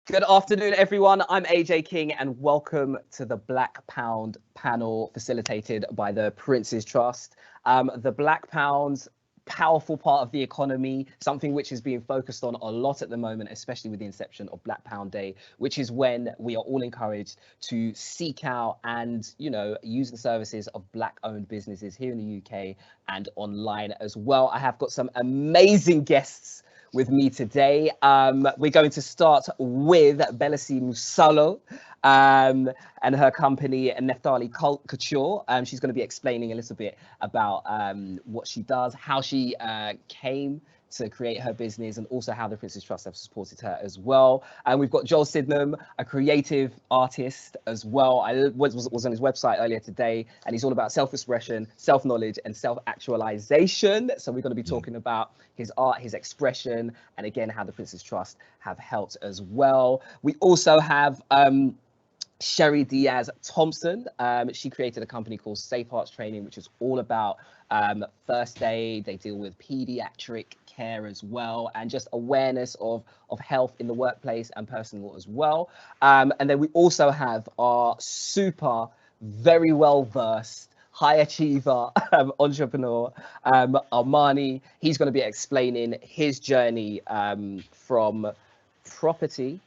Good afternoon, everyone. I'm AJ King, and welcome to the Black Pound panel facilitated by the Prince's Trust. The Black Pound's powerful part of the economy, something which is being focused on a lot at the moment, especially with the inception of Black Pound Day, which is when we are all encouraged to seek out and, use the services of Black-owned businesses here in the UK and online as well. I have got some amazing guests with me today. We're going to start with Belocine Musolo and her company, Nephtali Couture. She's going to be explaining a little bit about what she does, how she came to create her business, and also how the Prince's Trust have supported her as well. And we've got Joel Sydenham, a creative artist as well. I was on his website earlier today, and he's all about self-expression, self-knowledge, and self-actualization. So we're going to be talking about his art, his expression, and again, how the Prince's Trust have helped as well. We also have Sherry Diaz Thompson. She created a company called Safehearts Training, which is all about first aid. They deal with pediatric care as well, and just awareness of health in the workplace and personal as well. And then we also have our very well-versed high achiever entrepreneur, Amani. He's going to be explaining his journey from property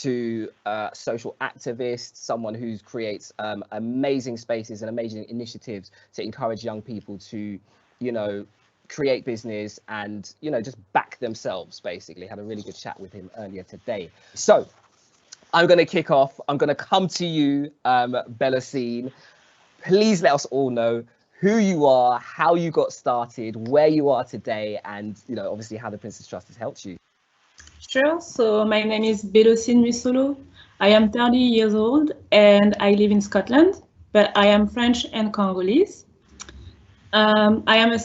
to social activist, someone who creates amazing spaces and amazing initiatives to encourage young people to, create business and, just back themselves, basically. Had a really good chat with him earlier today. So I'm going to kick off. I'm going to come to you, Belocine. Please let us all know who you are, how you got started, where you are today, and, obviously how the Prince's Trust has helped you. Sure. So my name is Belocine Musolo. I am 30 years old and I live in Scotland, but I am French and Congolese. I am a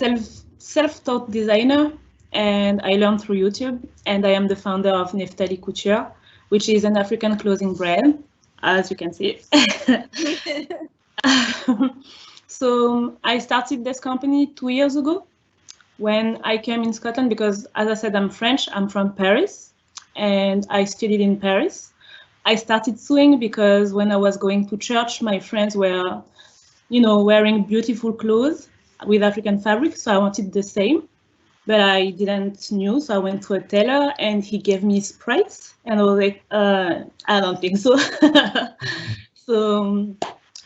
self-taught designer and I learned through YouTube, and I am the founder of Nephtali Couture, which is an African clothing brand, as you can see. So I started this company 2 years ago when I came in Scotland, because as I said, I'm French, I'm from Paris, and I studied in Paris. I started sewing because when I was going to church, my friends were, wearing beautiful clothes with African fabric, so I wanted the same, but I didn't know, so I went to a tailor and he gave me his price, and I was like, I don't think so. So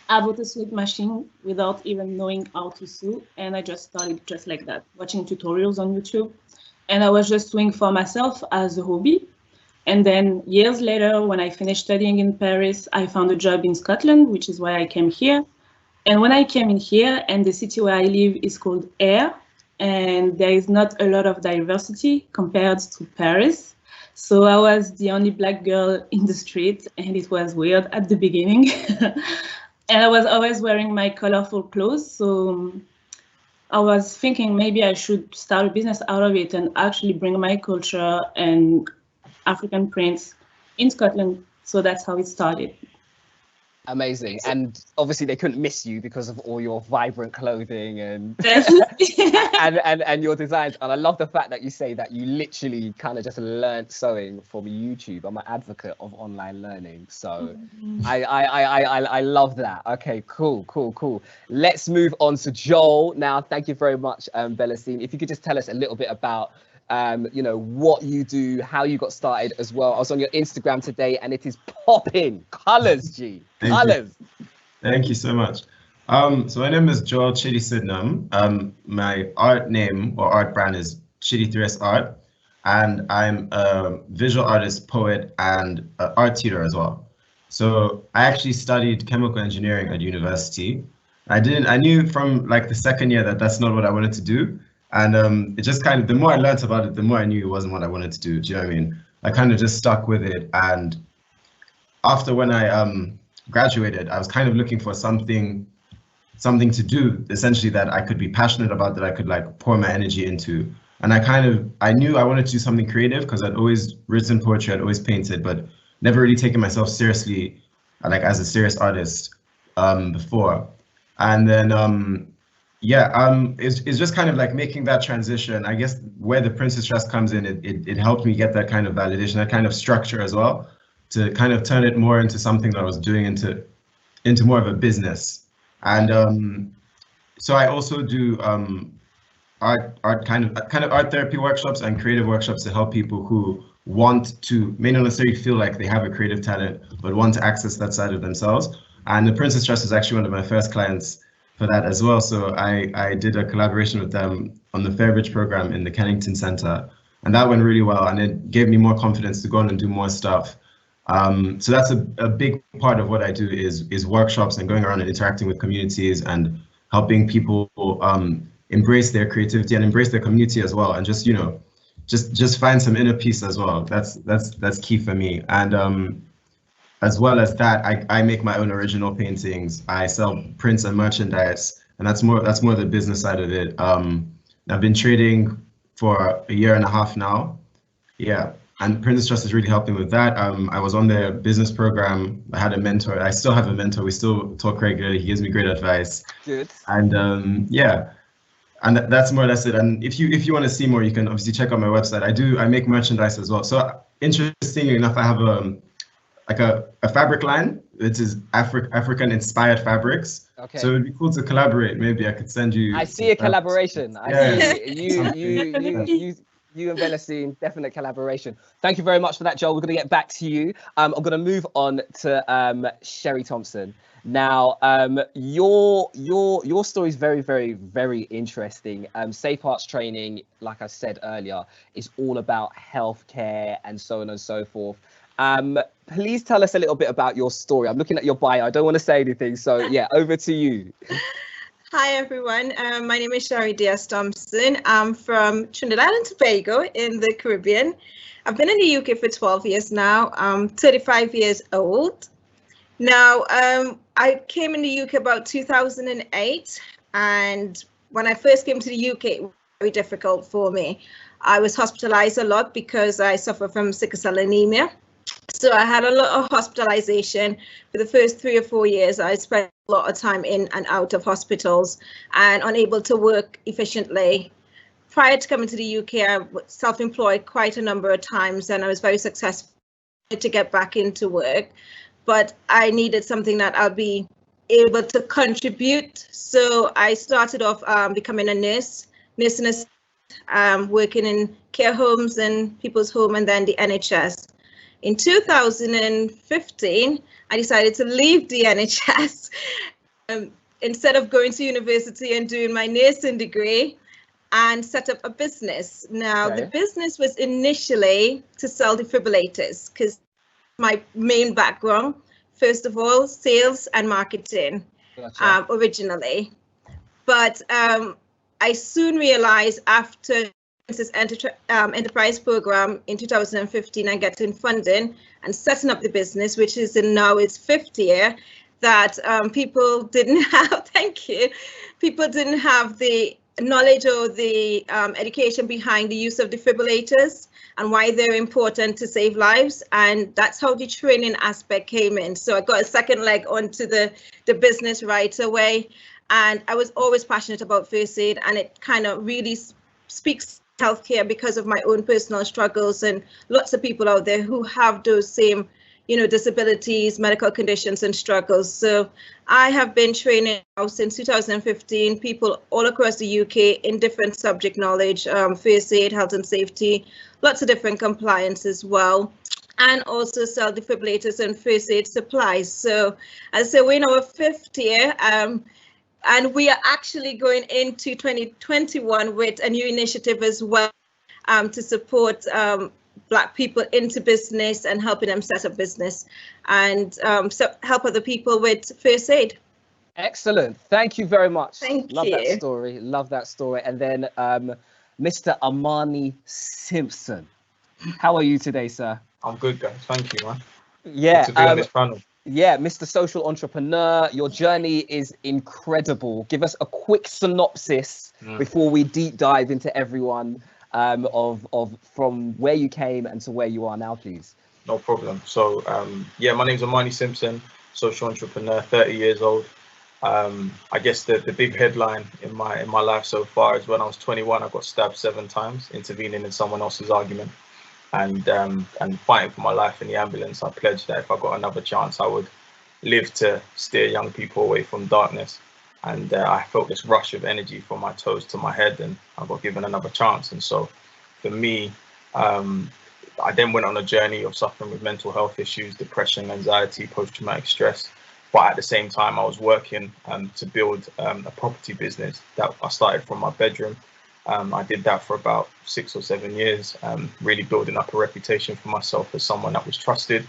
I bought a sewing machine without even knowing how to sew, and I just started just like that, watching tutorials on YouTube. And I was just sewing for myself as a hobby. And then years later, when I finished studying in Paris, I found a job in Scotland, which is why I came here. And when I came in here, and the city where I live is called Ayr, and there is not a lot of diversity compared to Paris. So I was the only Black girl in the street, and it was weird at the beginning. And I was always wearing my colorful clothes, so I was thinking maybe I should start a business out of it and actually bring my culture and African prints in Scotland. So that's how it started. Amazing. And obviously they couldn't miss you because of all your vibrant clothing and and your designs. And I love the fact that you say that you literally kind of just learned sewing from YouTube. I'm an advocate of online learning, so I love that. Okay, cool. Let's move on to Joel now. Thank you very much, Belocine. If you could just tell us a little bit about what you do, how you got started as well. I was on your Instagram today and it is popping. Colors, G. Colors. Thank you so much. So my name is Joel Chidi3s. My art name or art brand is Chidi3s Art, and I'm a visual artist, poet, and art tutor as well. So I actually studied chemical engineering at university. I knew from like the second year that that's not what I wanted to do. And it just kind of, the more I learned about it, the more I knew it wasn't what I wanted to do. Do you know what I mean? I kind of just stuck with it. And after when I graduated, I was kind of looking for something to do, essentially, that I could be passionate about, that I could like pour my energy into. And I knew I wanted to do something creative because I'd always written poetry, I'd always painted, but never really taken myself seriously, like as a serious artist before. And then it's just kind of like making that transition. I guess where the Prince's Trust comes in, it helped me get that kind of validation, that kind of structure as well. to kind of turn it more into something that I was doing into more of a business. And so I also do art kind of art therapy workshops and creative workshops to help people who may not necessarily feel like they have a creative talent, but want to access that side of themselves. And the Princess Trust is actually one of my first clients for that as well. So I did a collaboration with them on the Fairbridge program in the Kennington Center, and that went really well, and it gave me more confidence to go on and do more stuff. So that's a big part of what I do is workshops and going around and interacting with communities and helping people embrace their creativity and embrace their community as well, and just find some inner peace as well. That's key for me. And as well as that, I make my own original paintings. I sell prints and merchandise, and that's more the business side of it. I've been trading for a year and a half now. Yeah, and Princess Trust is really helping with that. I was on their business program. I had a mentor. I still have a mentor. We still talk regularly. He gives me great advice. Good. And yeah. And that's more or less it. And if you want to see more, you can obviously check out my website. I make merchandise as well. So interestingly enough, I have a fabric line. It is African inspired fabrics. Okay. So it'd be cool to collaborate. Maybe I could send you. I see a collaboration. You and Belocine, definite collaboration. Thank you very much for that, Joel. We're going to get back to you. I'm going to move on to Sherry Thompson. Now, your story is very, very, very interesting. Safehearts Training, like I said earlier, is all about healthcare and so on and so forth. Please tell us a little bit about your story. I'm looking at your bio. I don't want to say anything, so yeah, over to you. Hi everyone, my name is Sherry Diaz Thompson. I'm from Trinidad and Tobago in the Caribbean. I've been in the UK for 12 years now. I'm 35 years old. Now, I came in the UK about 2008, and when I first came to the UK, it was very difficult for me. I was hospitalized a lot because I suffer from sickle cell anemia. So I had a lot of hospitalization. For the first 3 or 4 years, I spent a lot of time in and out of hospitals and unable to work efficiently. Prior to coming to the UK, I was self-employed quite a number of times, and I was very successful to get back into work. But I needed something that I'll be able to contribute. So I started off becoming a nurse, working in care homes and people's home, and then the NHS. In 2015, I decided to leave the NHS. Instead of going to university and doing my nursing degree, and set up a business. Now, the business was initially to sell defibrillators, because my main background, first of all, sales and marketing. Gotcha. Originally. But I soon realized after this enterprise program in 2015 and getting funding and setting up the business, which is in now its 5th year, that people didn't have, people didn't have the knowledge or the education behind the use of defibrillators and why they're important to save lives. And that's how the training aspect came in. So I got a second leg onto the business right away. And I was always passionate about first aid, and it kind of really speaks healthcare because of my own personal struggles, and lots of people out there who have those same, disabilities, medical conditions and struggles. So I have been training now since 2015, people all across the UK in different subject knowledge, first aid, health and safety, lots of different compliance as well, and also sell defibrillators and first aid supplies. So as I say, we're in our 5th year, and we are actually going into 2021 with a new initiative as well, to support Black people into business and helping them set up business, and so help other people with first aid. Excellent. Thank you very much. Love that story. Love that story. And then Mr. Amani Simpson. How are you today, sir? I'm good, guys. Thank you, man. Yeah. Good to be on this panel. Yeah, Mr. Social Entrepreneur, your journey is incredible. Give us a quick synopsis before we deep dive into everyone of from where you came and to where you are now, please. No problem. So yeah, my name's Amani Simpson, social entrepreneur, 30 years old. I guess the big headline in my life so far is when I was 21, I got stabbed 7 times, intervening in someone else's argument. and fighting for my life in the ambulance, I pledged that if I got another chance, I would live to steer young people away from darkness. And I felt this rush of energy from my toes to my head, and I got given another chance. And so for me, I then went on a journey of suffering with mental health issues, depression, anxiety, post-traumatic stress. But at the same time, I was working to build a property business that I started from my bedroom. I did that for about 6 or 7 years, really building up a reputation for myself as someone that was trusted.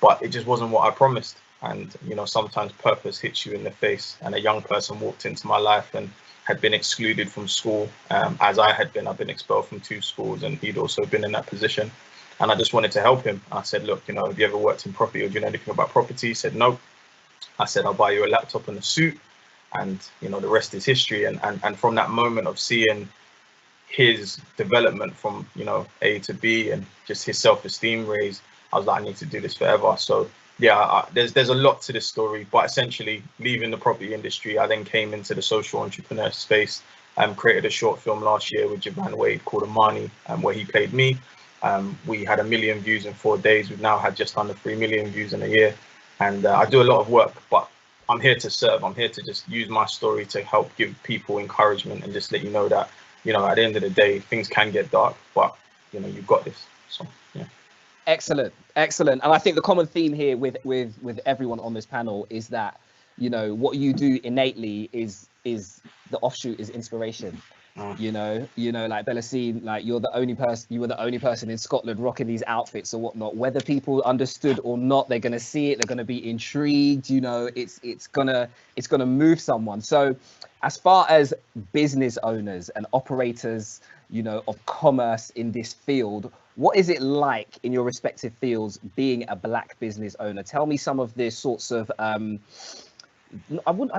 But it just wasn't what I promised. And, you know, sometimes purpose hits you in the face. And a young person walked into my life and had been excluded from school, as I had been. I've been expelled from 2 schools, and he'd also been in that position. And I just wanted to help him. I said, look, you know, have you ever worked in property, or do you know anything about property? He said, no. I said, I'll buy you a laptop and a suit, and, you know, the rest is history. And from that moment of seeing his development from, you know, A to B, and just his self-esteem raised, I was like, I need to do this forever. So yeah, there's a lot to this story, but essentially leaving the property industry, I then came into the social entrepreneur space, created a short film last year with Javan Wade called Amani, where he played me. We had 1 million views in 4 days. We've now had just under 3 million views in a year. And I do a lot of work, but I'm here to serve. I'm here to just use my story to help give people encouragement and just let you know that, you know, at the end of the day, things can get dark, but, you know, you've got this. So, yeah. Excellent, excellent. And I think the common theme here with everyone on this panel is that, you know, what you do innately is the offshoot is inspiration. You know, like Belocine, like you were the only person in Scotland rocking these outfits or whatnot. Whether people understood or not, they're gonna see it, they're gonna be intrigued. You know, it's gonna move someone. So, as far as business owners and operators, you know, of commerce in this field, what is it like in your respective fields being a Black business owner? Tell me some of the sorts of I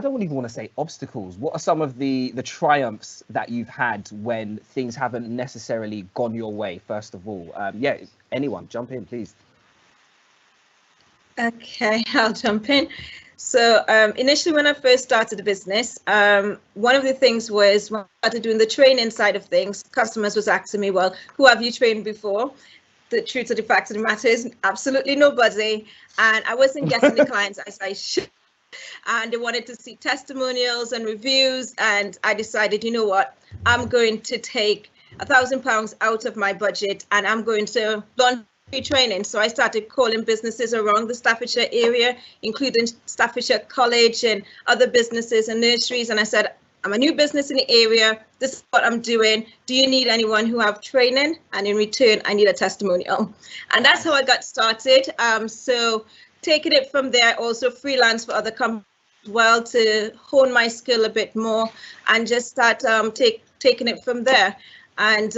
don't even want to say obstacles. What are some of the triumphs that you've had when things haven't necessarily gone your way, first of all? Yeah, anyone, jump in, please. Okay, I'll jump in. So initially, when I first started the business, one of the things was when I started doing the training side of things, customers was asking me, well, who have you trained before? The truth of the fact of the matter is absolutely nobody. And I wasn't getting the clients as I should. And they wanted to see testimonials and reviews, and I decided, you know what, I'm going to take £1,000 out of my budget and I'm going to launch free training. So I started calling businesses around the Staffordshire area, including Staffordshire College and other businesses and nurseries, and I said, I'm a new business in the area, this is what I'm doing, do you need anyone who have training? And in return, I need a testimonial. And that's how I got started. So taking it from there, also freelance for other companies as well to hone my skill a bit more and just start taking it from there. And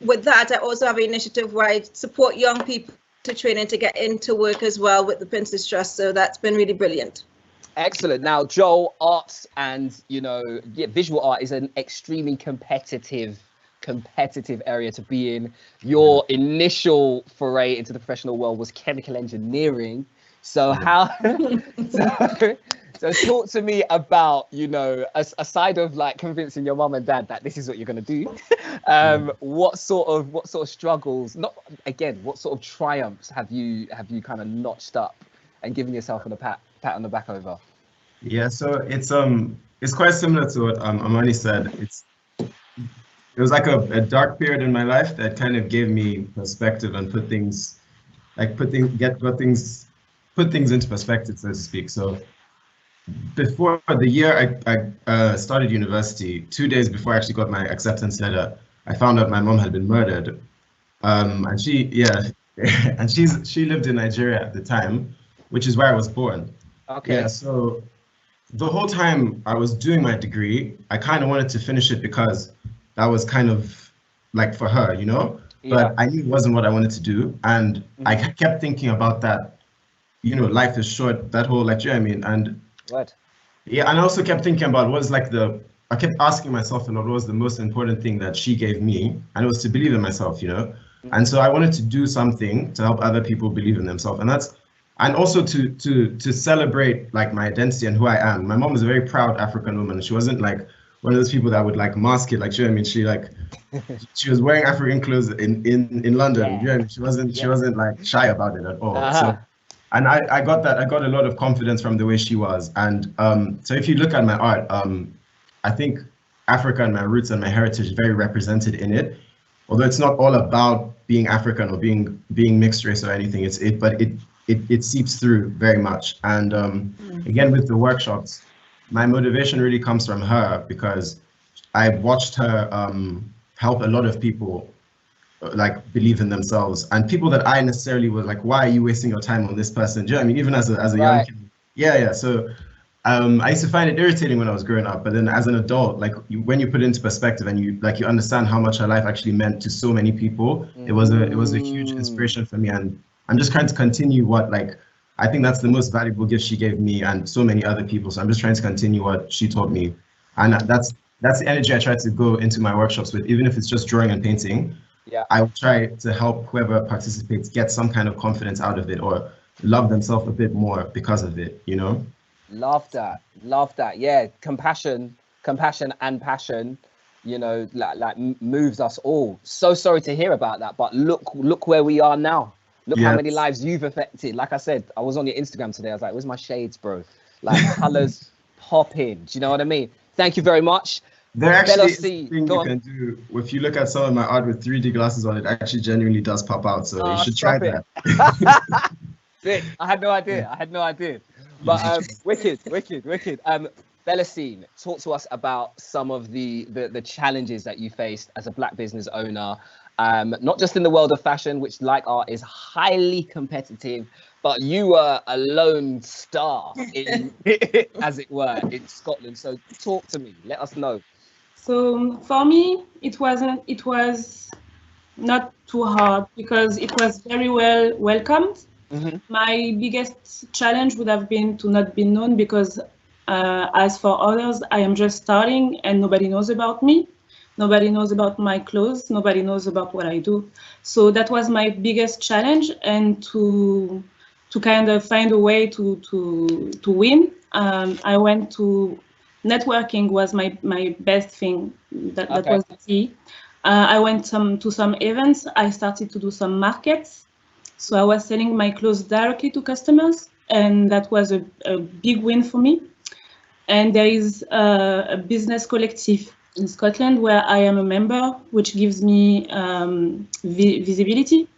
with that, I also have an initiative where I support young people to training to get into work as well with the Prince's Trust. So that's been really brilliant. Excellent. Now, Joel, arts and, you know, visual art is an extremely competitive area to be in. Your initial foray into the professional world was chemical engineering. So how, so talk to me about, you know, aside of like convincing your mum and dad that this is what you're going to do, what sort of struggles, what sort of triumphs have you kind of notched up and given yourself a pat on the back over? Yeah, so it's quite similar to what Amani said. It was like a dark period in my life that kind of gave me perspective and put things into perspective, so to speak. So before the year I started university, 2 days before I actually got my acceptance letter, I found out my mom had been murdered. And she lived in Nigeria at the time, which is where I was born. Okay. Yeah, so the whole time I was doing my degree, I kind of wanted to finish it because that was kind of like for her, you know? Yeah. But I knew it wasn't what I wanted to do. And I kept thinking about that, you know, life is short, that whole, like, you know what I mean? And what? Yeah, and I also kept thinking about I kept asking myself, what was the most important thing that she gave me? And it was to believe in myself, you know? And so I wanted to do something to help other people believe in themselves. And also to celebrate like my identity and who I am. My mom is a very proud African woman. She wasn't like one of those people that would like mask it. Like, you know what I mean? She was wearing African clothes in London. Yeah. You know what I mean? She wasn't like shy about it at all. Uh-huh. So, and I got that. I got a lot of confidence from the way she was. And so if you look at my art, I think Africa and my roots and my heritage is very represented in it. Although it's not all about being African or being mixed race or anything, but it seeps through very much. And again, with the workshops, my motivation really comes from her, because I watched her help a lot of people like believe in themselves, and people that I necessarily was like, why are you wasting your time on this person? Do you know what I mean? Even as a young kid. Yeah. So I used to find it irritating when I was growing up, but then as an adult, like when you put it into perspective and you understand how much her life actually meant to so many people, it was a huge inspiration for me. And I'm just trying to continue what, like, I think that's the most valuable gift she gave me and so many other people. So I'm just trying to continue what she taught me. And that's the energy I try to go into my workshops with, even if it's just drawing and painting. Yeah. I will try to help whoever participates get some kind of confidence out of it, or love themselves a bit more because of it, you know? Love that. Yeah, compassion and passion, you know, like moves us all. So sorry to hear about that, but look where we are now. Look how many lives you've affected. Like I said, I was on your Instagram today. I was like, where's my shades, bro? Like, colors popping. Do you know what I mean? Thank you very much. There actually is a Belocine, thing you can do. If you look at some of my art with 3D glasses on, it actually genuinely does pop out. So you should try that. Sick. I had no idea. But wicked. Belocine, talk to us about some of the challenges that you faced as a Black business owner, not just in the world of fashion, which, like art, is highly competitive, but you were a lone star in, as it were, in Scotland. So talk to me. Let us know. So for me, it was not too hard because it was very well welcomed. Mm-hmm. My biggest challenge would have been to not be known, because as for others, I am just starting and nobody knows about me. Nobody knows about my clothes. Nobody knows about what I do. So that was my biggest challenge, and to kind of find a way to win. I went to networking was my best thing. That was the key. I went to some events. I started to do some markets. So I was selling my clothes directly to customers, and that was a big win for me. And there is a business collective in Scotland where I am a member, which gives me visibility.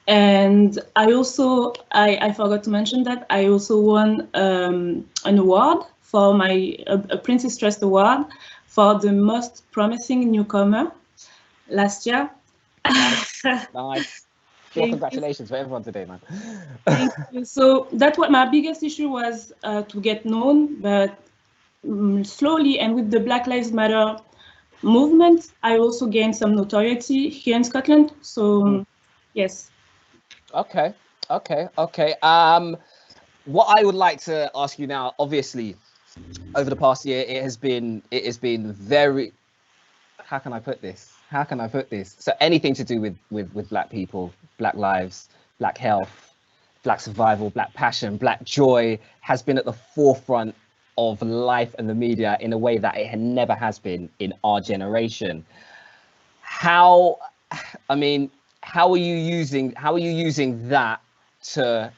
And I also, I forgot to mention that I also won an award for a Princess Trust Award for the most promising newcomer last year. Nice. Well, congratulations for everyone today, man. Thank you. So that's what my biggest issue was, to get known, but slowly, and with the Black Lives Matter movement, I also gained some notoriety here in Scotland. So yes. Okay. What I would like to ask you now, obviously, over the past year, it has been very, how can I put this? So anything to do with Black people, Black lives, Black health, Black survival, Black passion, Black joy has been at the forefront of life and the media in a way that it never has been in our generation. How are you using that to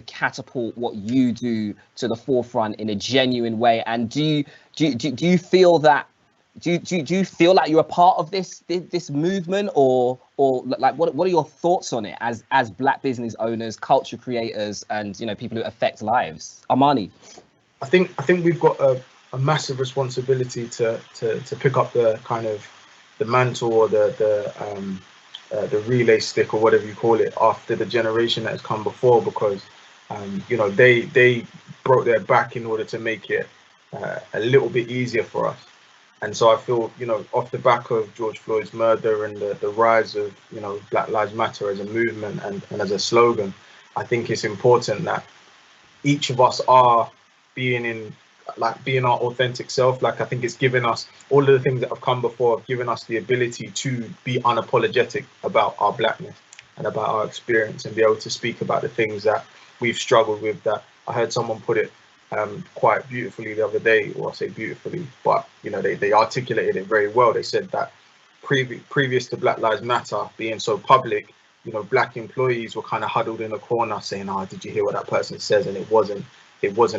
catapult what you do to the forefront in a genuine way? And do you feel that? Do you feel like you're a part of this movement, or like what are your thoughts on it as Black business owners, culture creators, and people who affect lives? Amani. I think we've got a massive responsibility to pick up the kind of the mantle or the relay stick or whatever you call it after the generation that has come before, because they broke their back in order to make it a little bit easier for us. And so I feel, off the back of George Floyd's murder and the rise of, Black Lives Matter as a movement and as a slogan, I think it's important that each of us are being our authentic self. Like, I think it's given us, all of the things that have come before have given us the ability to be unapologetic about our Blackness and about our experience, and be able to speak about the things that we've struggled with. That I heard someone put it quite beautifully the other day, or I say beautifully, but you know, they articulated it very well. They said that previous to Black Lives Matter being so public, you know, black employees were kind of huddled in a corner saying, "Oh, did you hear what that person says?" And it wasn't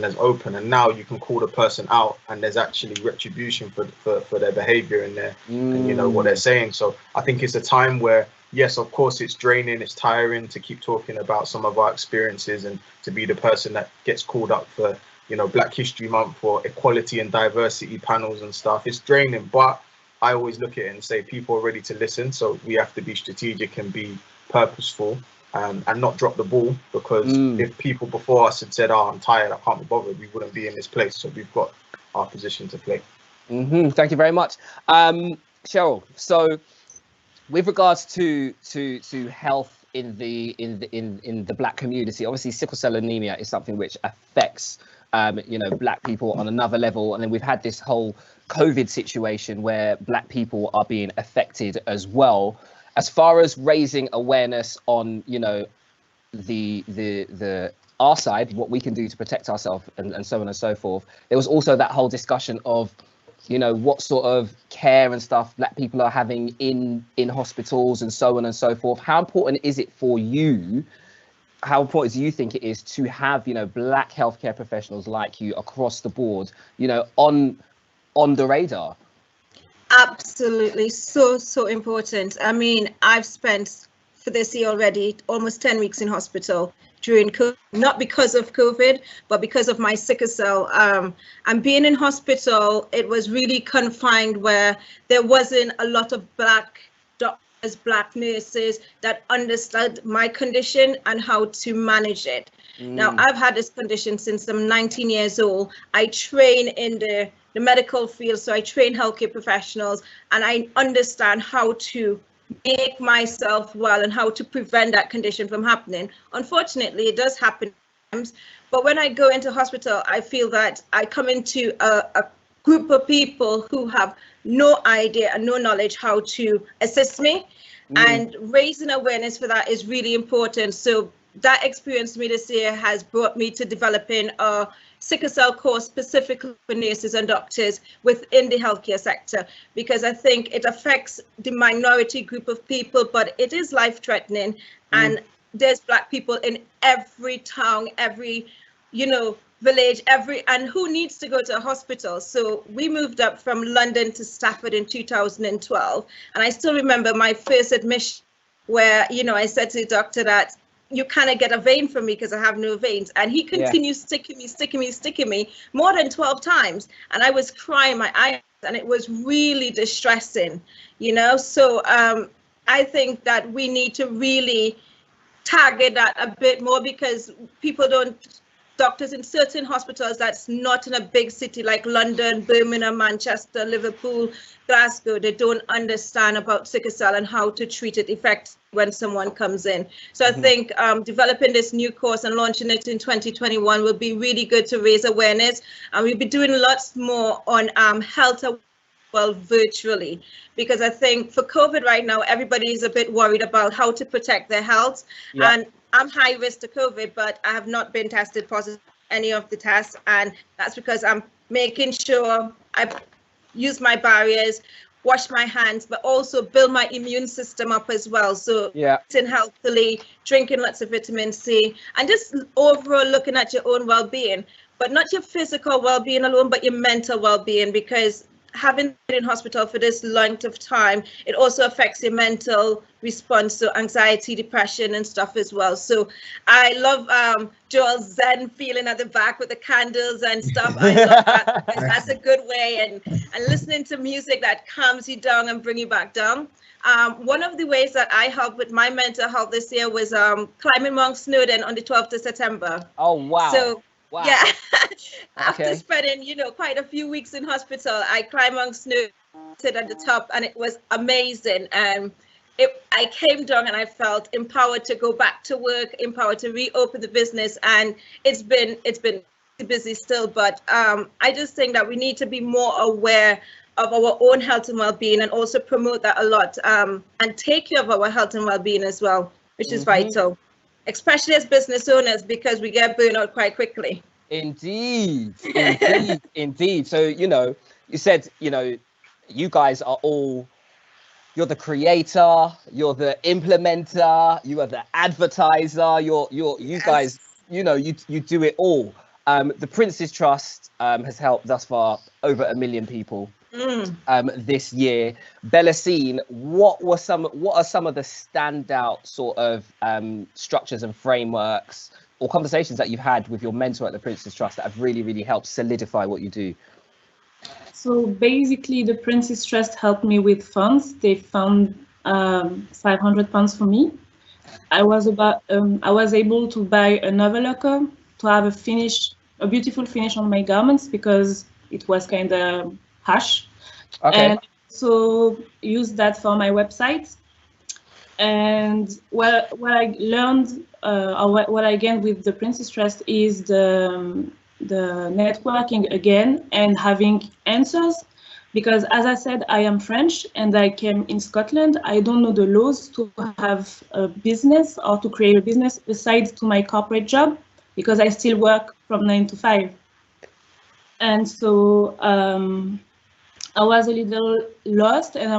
as open. And now you can call the person out, and there's actually retribution for their behavior and and you know what they're saying. So I think it's a time where, yes, of course, it's draining, it's tiring to keep talking about some of our experiences and to be the person that gets called up for, you know, Black History Month or equality and diversity panels and stuff. It's draining, but I always look at it and say people are ready to listen. So we have to be strategic and be purposeful, and not drop the ball, because if people before us had said, "Oh, I'm tired, I can't be bothered," we wouldn't be in this place. So we've got our position to play. Thank you very much. Cheryl, so with regards to health in the Black community, obviously sickle cell anemia is something which affects you know, Black people on another level, and then we've had this whole COVID situation where Black people are being affected as well. As far as raising awareness on, you know, the our side, what we can do to protect ourselves and so on and so forth, there was also that whole discussion of, you know, what sort of care and stuff Black people are having in hospitals and so on and so forth. How important is it for you? How important do you think it is to have, you know, Black healthcare professionals like you across the board, you know, on the radar? Absolutely, so important. I mean, I've spent for this year already almost 10 weeks in hospital during COVID, not because of COVID, but because of my sickle cell. And being in hospital, it was really confined, where there wasn't a lot of Black doctors, Black nurses that understood my condition and how to manage it. Now, I've had this condition since I'm 19 years old. I train in the medical field, so I train healthcare professionals, and I understand how to make myself well and how to prevent that condition from happening. Unfortunately, it does happen sometimes, but when I go into hospital, I feel that I come into a group of people who have no idea and no knowledge how to assist me, and raising awareness for that is really important. So that experience for me this year has brought me to developing a sickle cell course specifically for nurses and doctors within the healthcare sector, because I think it affects the minority group of people, but it is life-threatening, and there's Black people in every town, every, you know, village, and who needs to go to a hospital. So we moved up from London to Stafford in 2012, and I still remember my first admission, where, you know, I said to the doctor that you cannot get a vein from me because I have no veins, and he continues sticking me more than 12 times, and I was crying my eyes, and it was really distressing, you know. So I think that we need to really target that a bit more, because people don't, doctors in certain hospitals that's not in a big city like London, Birmingham, Manchester, Liverpool, Glasgow, they don't understand about sickle cell and how to treat it effectively when someone comes in. So I think developing this new course and launching it in 2021 will be really good to raise awareness, and we'll be doing lots more on health virtually, because I think for COVID right now, everybody is a bit worried about how to protect their health. And I'm high risk to COVID, but I have not been tested positive for any of the tests, and that's because I'm making sure I use my barriers, wash my hands, but also build my immune system up as well. So eating healthily, drinking lots of vitamin C, and just overall looking at your own well-being, but not your physical well-being alone, but your mental well-being, because having been in hospital for this length of time, it also affects your mental response to anxiety, depression, and stuff as well. So I love Joel's Zen feeling at the back with the candles and stuff. I love that, because that's a good way, and listening to music that calms you down and bring you back down. One of the ways that I helped with my mental health this year was climbing Mount Snowdon on the 12th of September. Oh, wow. So, wow. Yeah, after spending, you know, quite a few weeks in hospital, I climbed Mount Snowdon at the top, and it was amazing. I came down and I felt empowered to go back to work, empowered to reopen the business, and it's been busy still. But I just think that we need to be more aware of our own health and well-being, and also promote that a lot, and take care of our health and well-being as well, which is vital, especially as business owners, because we get burned out quite quickly. Indeed, indeed, indeed. So, you said, you guys are all, you're the creator, you're the implementer, you are the advertiser, you guys, you do it all. The Prince's Trust has helped thus far over 1 million people this year. Belocine, what are some of the standout sort of structures and frameworks or conversations that you've had with your mentor at the Prince's Trust that have really, really helped solidify what you do? So basically, the Prince's Trust helped me with funds. They found £500 for me. I was able to buy another locker to have a beautiful finish on my garments because it was kind of harsh. Okay. And so used that for my website. And what I learned, or what I gained with the Prince's Trust is the networking again and having answers. Because as I said, I am French and I came in Scotland. I don't know the laws to have a business or to create a business aside to my corporate job because I still work from 9 to 5. And so I was a little lost and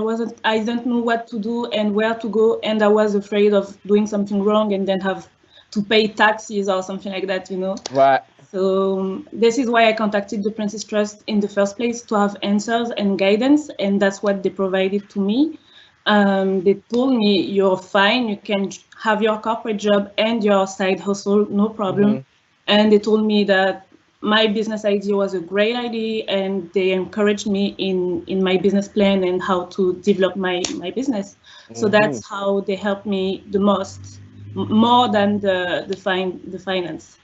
I didn't know what to do and where to go. And I was afraid of doing something wrong and then have to pay taxes or something like that, Right. So this is why I contacted the Prince's Trust in the first place, to have answers and guidance, and that's what they provided to me. They told me, you're fine, you can have your corporate job and your side hustle, no problem. And they told me that my business idea was a great idea, and they encouraged me in my business plan and how to develop my business. So that's how they helped me the most, more than the finance.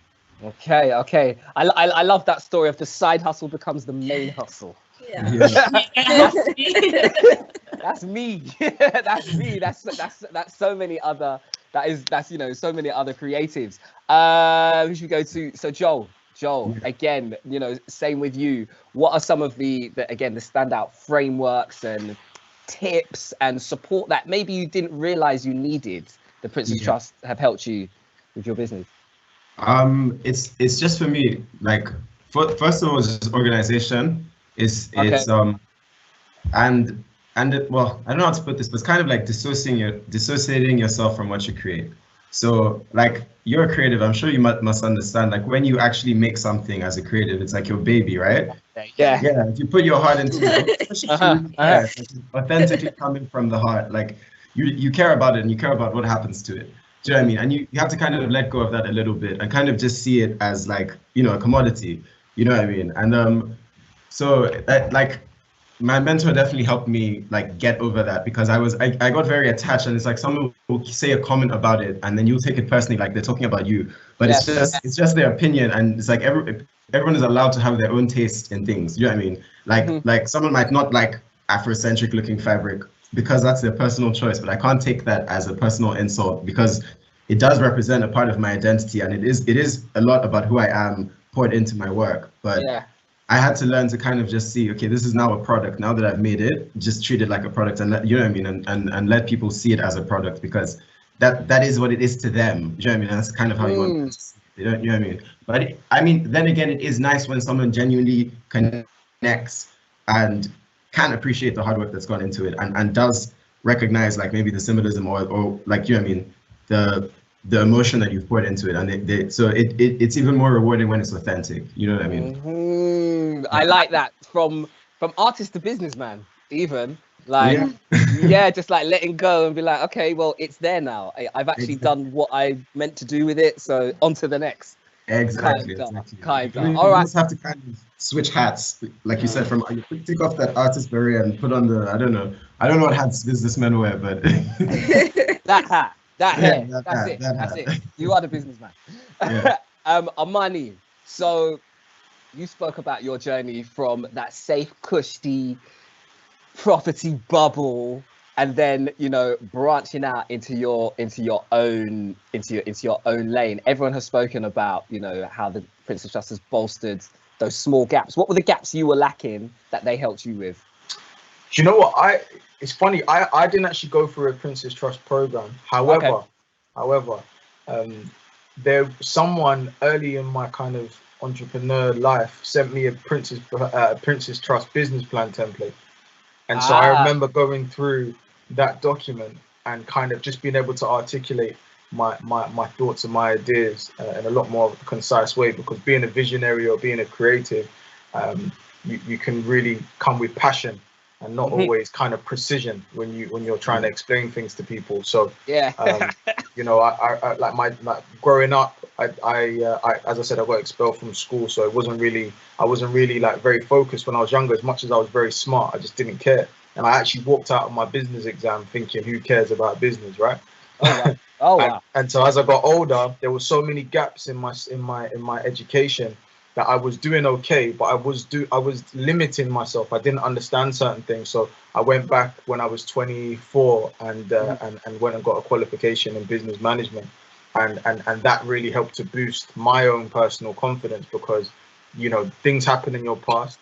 Okay. I love that story of the side hustle becomes the main hustle. Yeah. That's me. That's me. That's so many other. That's so many other creatives. Who should we go to? So Joel, again, same with you. What are some of the standout frameworks and tips and support that maybe you didn't realize you needed? The Prince's Trust have helped you with your business. It's just for me, like, first of all, just organization is well, I don't know how to put this, but it's kind of like dissociating yourself from what you create. So like, you're a creative, I'm sure you must understand, like when you actually make something as a creative, it's like your baby, right? Yeah. If you put your heart into it, it's like authentically coming from the heart, like you care about it and you care about what happens to it. Do you know what I mean? And you have to kind of let go of that a little bit and kind of just see it as like, a commodity, you know what I mean? And so like my mentor definitely helped me like get over that, because I got very attached, and it's like someone will say a comment about it and then you'll take it personally, like they're talking about you, but it's just their opinion, and it's like everyone is allowed to have their own taste in things. You know what I mean? Like like someone might not like Afrocentric looking fabric because that's their personal choice, but I can't take that as a personal insult because it does represent a part of my identity, and it is a lot about who I am poured into my work. But I had to learn to kind of just see, okay, this is now a product. Now that I've made it, just treat it like a product, and let, you know what I mean, and let people see it as a product, because that is what it is to them. You know what I mean? And that's kind of how you want to see it. You know what I mean? But I mean, then again, it is nice when someone genuinely connects and can appreciate the hard work that's gone into it, and does recognize like maybe the symbolism or like, you know what I mean, the emotion that you've poured into it, and so it's even more rewarding when it's authentic. You know what I mean? I like that, from artist to businessman, even like just like letting go and be like, okay, well, it's there now. I've actually done what I meant to do with it, so on to the next. Exactly. Kind of. You All right. just have to kind of switch hats, like you said, from you take off that artist beret and put on the I don't know what hats businessmen wear, but that hat. That's it. You are the businessman. Amani, so you spoke about your journey from that safe, cushy property bubble, and then branching out into your own lane. Everyone has spoken about how the Prince's Trust has bolstered those small gaps. What were the gaps you were lacking that they helped you with? Do you know what? It's funny. I didn't actually go through a Prince's Trust program. However, someone early in my kind of entrepreneur life sent me a Prince's Trust business plan template, and so I remember going through that document and kind of just being able to articulate my thoughts and my ideas in a lot more concise way, because being a visionary or being a creative, you can really come with passion and not always kind of precision when you're trying to explain things to people. So you know, I like growing up, I as I said, I got expelled from school, so I wasn't really like very focused when I was younger. As much as I was very smart, I just didn't care, and I actually walked out of my business exam thinking, who cares about business, right? Oh wow. And so as I got older, there were so many gaps in my education that I was doing okay, but I was limiting myself. I didn't understand certain things, so I went back when I was 24 and went and got a qualification in business management, and that really helped to boost my own personal confidence, because you know, things happen in your past,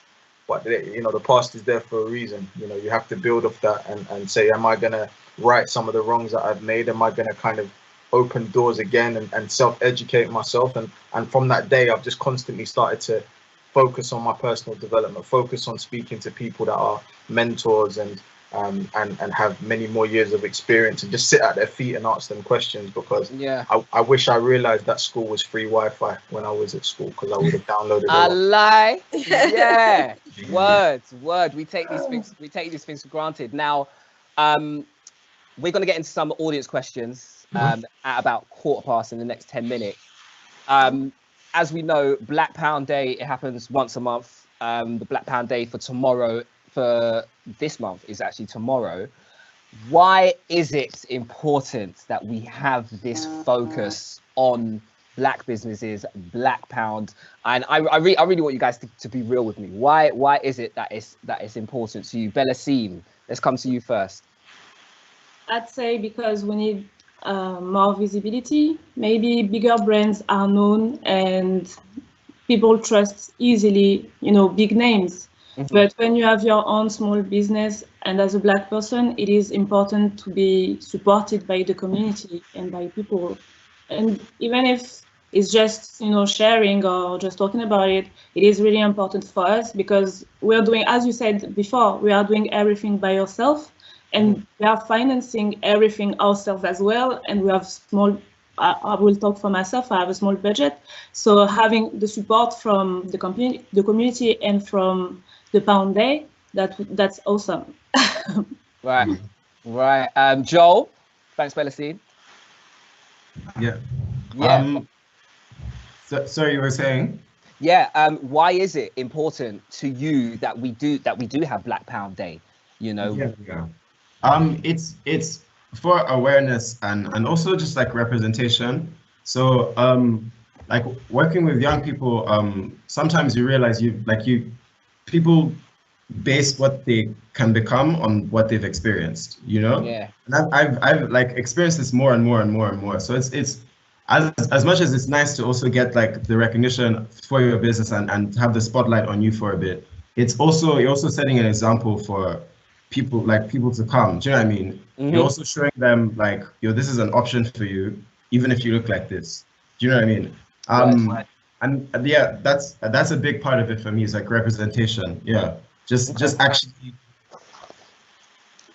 but you know, the past is there for a reason. You know, you have to build off that and say, am I gonna right some of the wrongs that I've made? Am I gonna kind of open doors again and self-educate myself? And from that day, I've just constantly started to focus on my personal development, focus on speaking to people that are mentors and have many more years of experience, and just sit at their feet and ask them questions, because I wish I realized that school was free Wi-Fi when I was at school, because I would have downloaded it. I lie. Yeah. Word. We take these things for granted. Now, we're going to get into some audience questions at about 15:15 in the next 10 minutes. As we know, Black Pound Day, it happens once a month. The Black Pound Day for this month is actually tomorrow. Why is it important that we have this focus on Black businesses, Black Pound? And I really want you guys to be real with me. Why is it that it's important to you? Belocine, let's come to you first. I'd say because we need more visibility. Maybe bigger brands are known and people trust easily, you know, big names. But when you have your own small business, and as a Black person, it is important to be supported by the community and by people. And even if it's just, you know, sharing or just talking about it, it is really important for us, because we're doing, as you said before, we are doing everything by yourself. And we are financing everything ourselves as well. And we have small, I will talk for myself, I have a small budget. So having the support from the community and from the Pound Day, that's awesome. Right. Joel, thanks, Belocine. Yeah. So you were saying? Yeah. Why is it important to you that we do have Black Pound Day? You know. Yeah. It's for awareness and also just like representation. So like working with young people, sometimes you realize people base what they can become on what they've experienced, you know? Yeah. And I've like experienced this more and more. So it's as much as it's nice to also get like the recognition for your business and have the spotlight on you for a bit, you're also setting an example for people to come. Do you know what I mean? You're also showing them like, yo, this is an option for you, even if you look like this. Do you know what I mean? Right. And yeah, that's a big part of it for me, is like representation. Yeah, just actually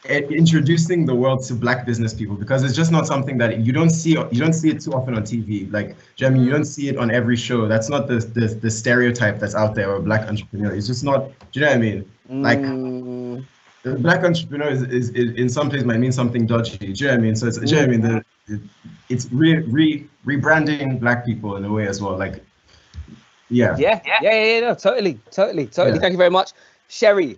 introducing the world to Black business people, because it's just not something that you don't see it too often on TV. Like, do you know what I mean? You don't see it on every show. That's not the stereotype that's out there, or Black entrepreneur. It's just not. Do you know what I mean? Like. The Black entrepreneur is in some places might mean something dodgy. Do you know what I mean? So it's, do you know what I mean? It's rebranding Black people in a way as well. Like, yeah. No, totally. Yeah. Thank you very much, Sherry.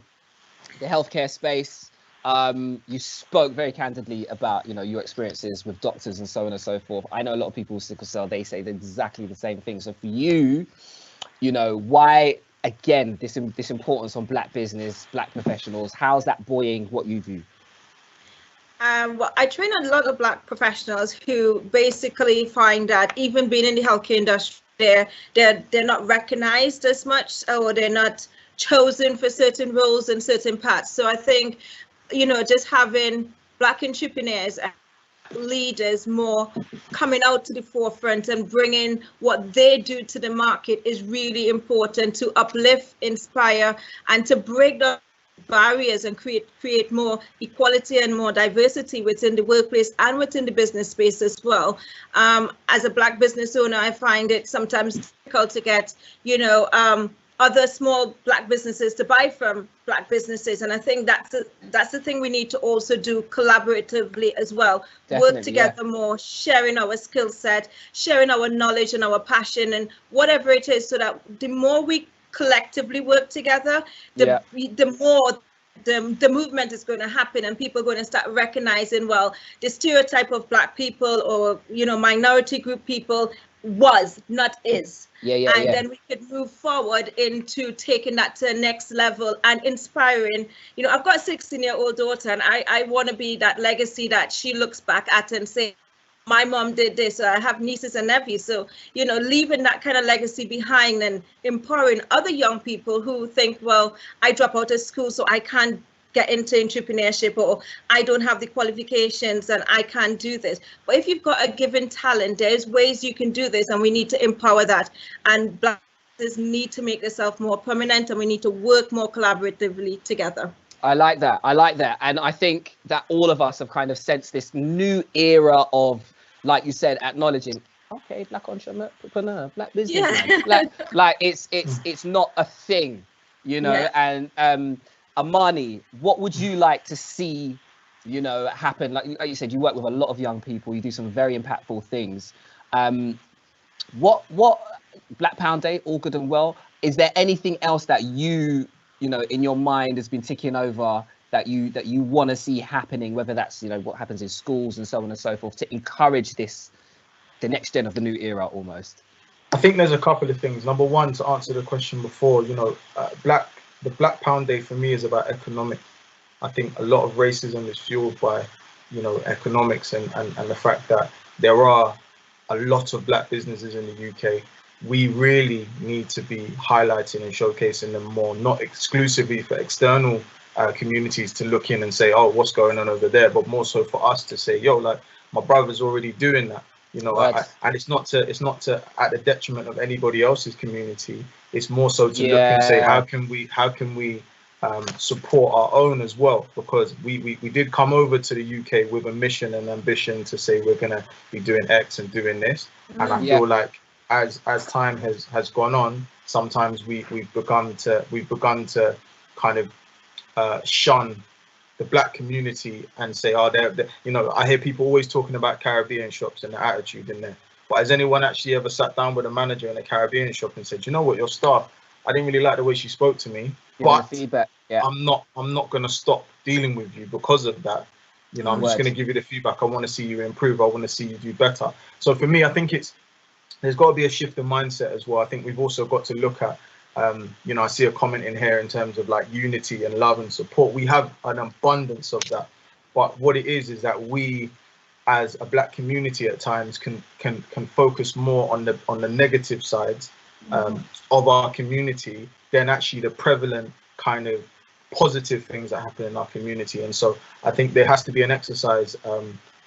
The healthcare space. You spoke very candidly about, you know, your experiences with doctors and so on and so forth. I know a lot of people with sickle cell, they say exactly the same thing. So for you, you know, why? Again, this importance on Black business, Black professionals, how's that buoying what you do? Well, I train a lot of Black professionals who basically find that even being in the healthcare industry, they're not recognized as much, or they're not chosen for certain roles and certain paths. So I think, you know, just having Black entrepreneurs leaders more coming out to the forefront and bringing what they do to the market is really important to uplift, inspire, and to break down barriers and create more equality and more diversity within the workplace and within the business space as well. As a Black business owner, I find it sometimes difficult to get, other small Black businesses to buy from Black businesses, and I think that's the thing we need to also do collaboratively as well. Definitely, work together more, sharing our skill set, sharing our knowledge and our passion and whatever it is, so that the more we collectively work together, the more the movement is going to happen, and people are going to start recognizing, well, the stereotype of Black people or minority group people was, not is. Then we could move forward into taking that to the next level and inspiring. I've got a 16-year-old daughter, and I want to be that legacy that she looks back at and say, my mom did this. I have nieces and nephews. So, leaving that kind of legacy behind and empowering other young people who think, well, I drop out of school, so I can't get into entrepreneurship, or I don't have the qualifications and I can't do this. But if you've got a given talent, there's ways you can do this, and we need to empower that. And Black businesses need to make themselves more permanent, and we need to work more collaboratively together. I like that. And I think that all of us have kind of sensed this new era of, like you said, acknowledging, okay, Black entrepreneur, Black businessman. Like it's not a thing, and Amani, what would you like to see, happen? Like you said, you work with a lot of young people, you do some very impactful things. What Black Pound Day, all good and well. Is there anything else that you in your mind has been ticking over that you want to see happening, whether that's, what happens in schools and so on and so forth, to encourage the next gen of the new era almost? I think there's a couple of things. Number one, to answer the question before, the Black Pound Day for me is about economics. I think a lot of racism is fueled by, economics and the fact that there are a lot of Black businesses in the UK. We really need to be highlighting and showcasing them more, not exclusively for external communities to look in and say, oh, what's going on over there, but more so for us to say, yo, like, my brother's already doing that. And it's not to at the detriment of anybody else's community. It's more so to look and say, how can we support our own as well? Because we did come over to the UK with a mission and ambition to say we're gonna be doing X and doing this. And I feel like as time has gone on, sometimes we've begun to kind of shun the Black community and say, oh, they're I hear people always talking about Caribbean shops and the attitude in there. But has anyone actually ever sat down with a manager in a Caribbean shop and said, you know what, your staff, I didn't really like the way she spoke to me, but I'm not going to stop dealing with you because of that. I'm just going to give you the feedback. I want to see you improve. I want to see you do better. So for me, I think there's got to be a shift in mindset as well. I think we've also got to look at, I see a comment in here in terms of like unity and love and support. We have an abundance of that, but what it is that we, as a Black community, at times can focus more on the negative sides of our community than actually the prevalent kind of positive things that happen in our community. And so I think there has to be an exercise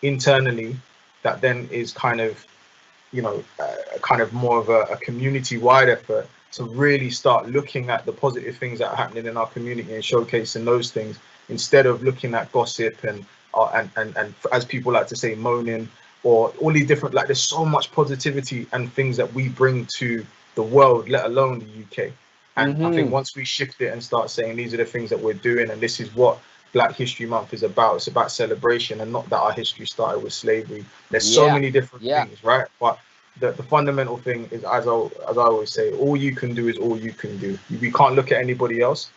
internally that then is kind of more of a community-wide effort to really start looking at the positive things that are happening in our community and showcasing those things, instead of looking at gossip and as people like to say, moaning, or all these different, like, there's so much positivity and things that we bring to the world, let alone the UK. And I think once we shift it and start saying these are the things that we're doing, and this is what Black History Month is about, it's about celebration, and not that our history started with slavery. There's so many different things, right? But the fundamental thing is, as I always say, all you can do is all you can do. We can't look at anybody else.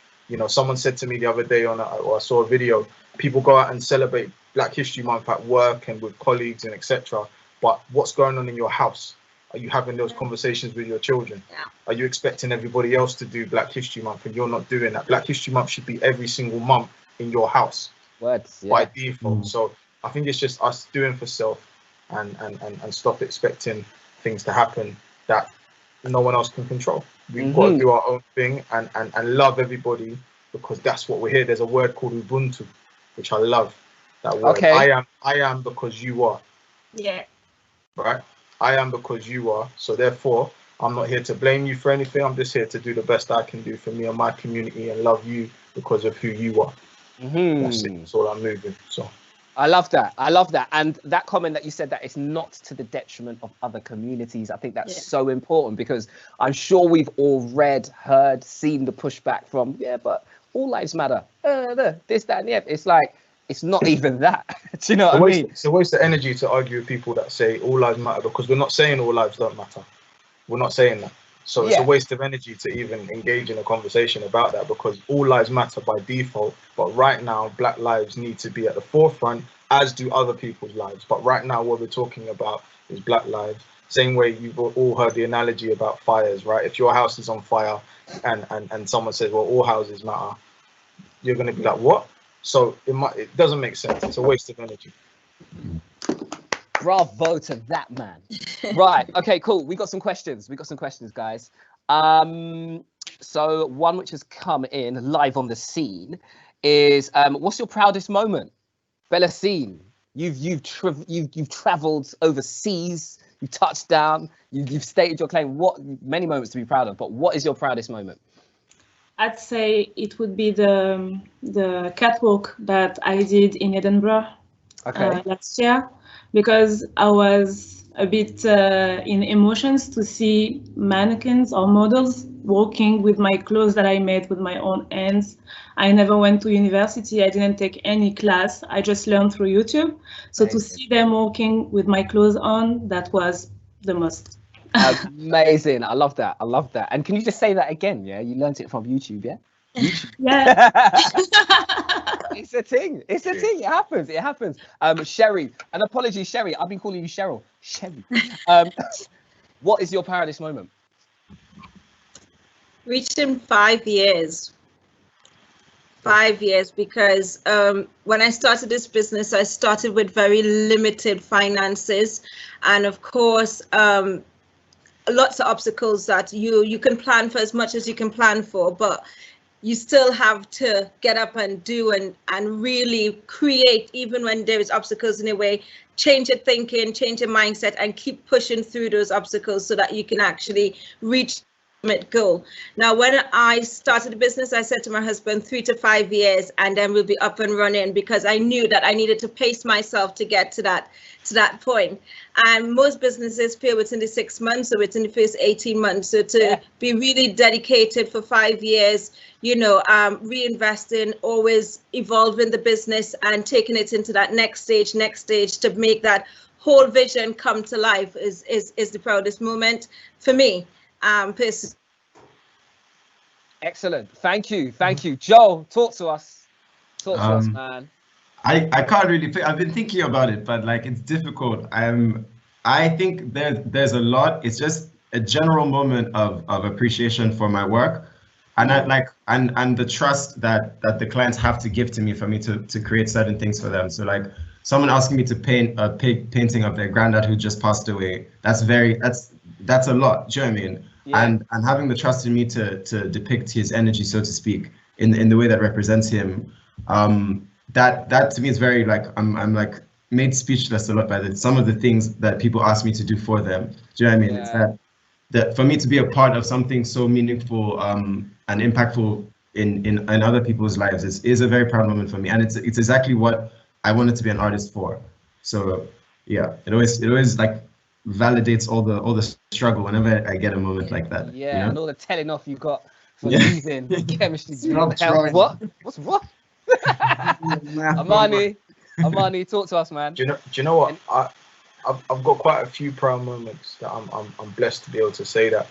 Someone said to me the other day or I saw a video, people go out and celebrate Black History Month at work and with colleagues and etc. But what's going on in your house? Are you having those conversations with your children? Are you expecting everybody else to do Black History Month and you're not doing that? Black History Month should be every single month in your house by default. So I think it's just us doing for self and stop expecting things to happen that no one else can control. We've got to do our own thing and love everybody, because that's what we're here. There's a word called Ubuntu, which I love. That word. Okay. I am because you are. Yeah. Right? I am because you are. So therefore, I'm not here to blame you for anything. I'm just here to do the best I can do for me and my community and love you because of who you are. That's it. That's all I'm moving. So I love that. I love that. And that comment that you said, that it's not to the detriment of other communities. I think that's so important, because I'm sure we've all read, heard, seen the pushback from, but all lives matter. This, that, and the other. It's like, it's not even that. Do you know what I mean? It's a waste of energy to argue with people that say all lives matter, because we're not saying all lives don't matter. We're not saying that. So it's a waste of energy to even engage in a conversation about that, because all lives matter by default. But right now, Black lives need to be at the forefront, as do other people's lives. But right now, what we're talking about is Black lives. Same way you've all heard the analogy about fires, right? If your house is on fire and someone says, well, all houses matter, you're going to be like, what? So it doesn't make sense. It's a waste of energy. Bravo to that, man. Right. Okay, cool. We got some questions. Guys. So one which has come in live on the scene is, what's your proudest moment? Belocine, you've traveled overseas, you touched down, you've stated your claim. What many moments to be proud of, but what is your proudest moment? I'd say it would be the catwalk that I did in Edinburgh last year, because I was a bit in emotions to see mannequins or models walking with my clothes that I made with my own hands. I never went to university. I didn't take any class. I just learned through YouTube. So to see them walking with my clothes on, that was the most. Amazing. I love that. And can you just say that again? Yeah, you learned it from YouTube, yeah? YouTube. Yeah. It's a thing. It happens. Sherry, and apologies, Sherry, I've been calling you Cheryl. Sherry. What is your proudest moment? Reaching 5 years. 5 years, because when I started this business, I started with very limited finances, and of course, lots of obstacles that you can plan for as much as you can plan for, but you still have to get up and do and really create, even when there is obstacles in a way. Change your thinking, change your mindset, and keep pushing through those obstacles so that you can actually reach goal. Now, when I started the business, I said to my husband 3 to 5 years, and then we'll be up and running, because I knew that I needed to pace myself to get to that point. And most businesses fail within the 6 months or within the first 18 months. So to be really dedicated for 5 years, reinvesting, always evolving the business and taking it into that next stage to make that whole vision come to life is the proudest moment for me. Excellent. Thank you. Joel, talk to us, man. I can't really I've been thinking about it, but like, it's difficult. I think there's a lot. It's just a general moment of appreciation for my work, and and the trust that the clients have to give to me for me to create certain things for them. So like, someone asking me to paint a painting of their granddad who just passed away, that's a lot. Do you know what I mean? Yeah. And having the trust in me to depict his energy, so to speak, in the way that represents him, that to me is very, like, I'm like made speechless a lot by some of the things that people ask me to do for them. Do you know what I mean? Yeah. It's that for me to be a part of something so meaningful and impactful in other people's lives is a very proud moment for me, and it's exactly what I wanted to be an artist for. So yeah, it always like validates all the struggle whenever I get a moment like that. Yeah, you know? And all the telling off you got for leaving chemistry. What? What's what? Amani, talk to us, man. Do you know what? I've got quite a few proud moments that I'm blessed to be able to say that.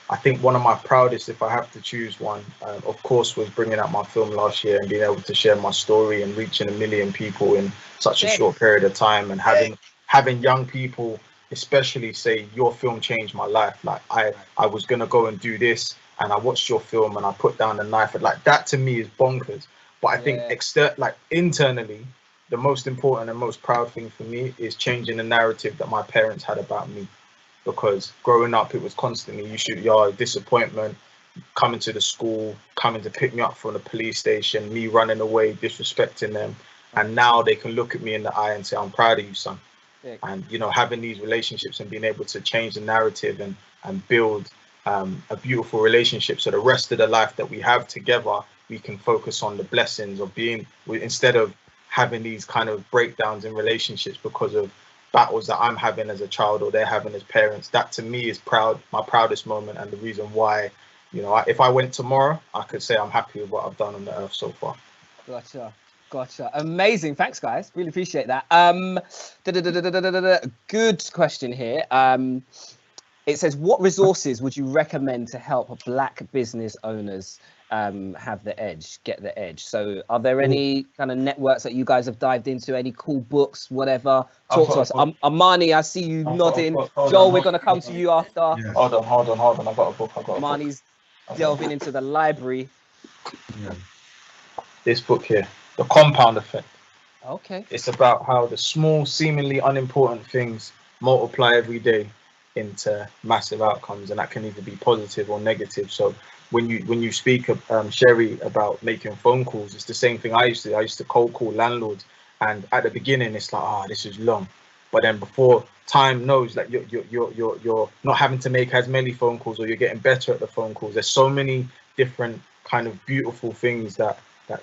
I think one of my proudest, if I have to choose one, of course, was bringing out my film last year and being able to share my story and reaching 1 million people in such a short period of time, and having young people especially say, your film changed my life. Like, I was gonna go and do this, and I watched your film and I put down the knife. And like, that to me is bonkers. But I think internally, the most important and most proud thing for me is changing the narrative that my parents had about me. Because growing up, it was constantly, you shoot yard, disappointment, coming to the school, coming to pick me up from the police station, me running away, disrespecting them. And now they can look at me in the eye and say, I'm proud of you, son. And, you know, having these relationships and being able to change the narrative and build a beautiful relationship. So the rest of the life that we have together, we can focus on the blessings of being, instead of having these kind of breakdowns in relationships because of battles that I'm having as a child or they're having as parents. That to me is my proudest moment, and the reason why, you know, if I went tomorrow, I could say I'm happy with what I've done on the earth so far. Gotcha. Amazing. Thanks, guys. Really appreciate that. Good question here. It says, what resources would you recommend to help Black business owners have the edge, get the edge? So are there any kind of networks that you guys have dived into? Any cool books, whatever? Talk to us. Amani, I see you nodding. Joel, we're going to come to you after. Yeah. Hold on. I've got a book. Amani's delving into the library. Yeah. This book here, The Compound Effect. Okay. It's about how the small, seemingly unimportant things multiply every day into massive outcomes, and that can either be positive or negative. So when you speak of Sherry about making phone calls, it's the same thing I used to do. I used to cold call landlords, and at the beginning it's like, this is long, but then before time knows, like you're not having to make as many phone calls, or you're getting better at the phone calls. There's so many different kind of beautiful things that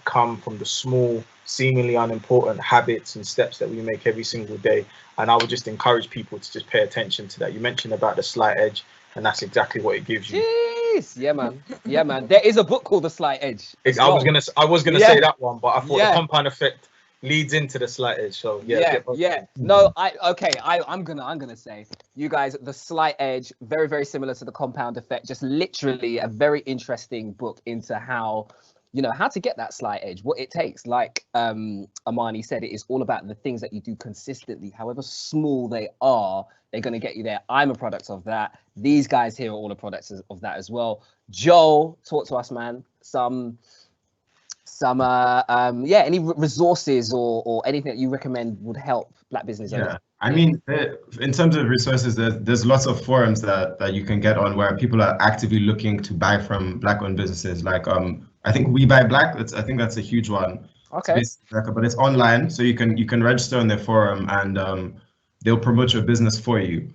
come from the small, seemingly unimportant habits and steps that we make every single day. And I would just encourage people to just pay attention to that. You mentioned about the slight edge, and that's exactly what it gives you. Jeez. Yeah, man. There is a book called The Slight Edge. I was gonna say that one, but I thought the compound effect leads into the slight edge. So yeah. No, I'm gonna say, you guys, The Slight Edge, very, very similar to The Compound Effect. Just literally a very interesting book into how, you know, how to get that slight edge, what it takes. Like Amani said, it is all about the things that you do consistently, however small they are, they're going to get you there. I'm a product of that. These guys here are all the products of that as well. Joel, talk to us, man. Some any resources or anything that you recommend would help Black business owners? Yeah, I mean, in terms of resources, there's lots of forums that you can get on where people are actively looking to buy from Black-owned businesses. Like I think We Buy Black. I think that's a huge one. Okay. But it's online, so you can register on their forum, and they'll promote your business for you.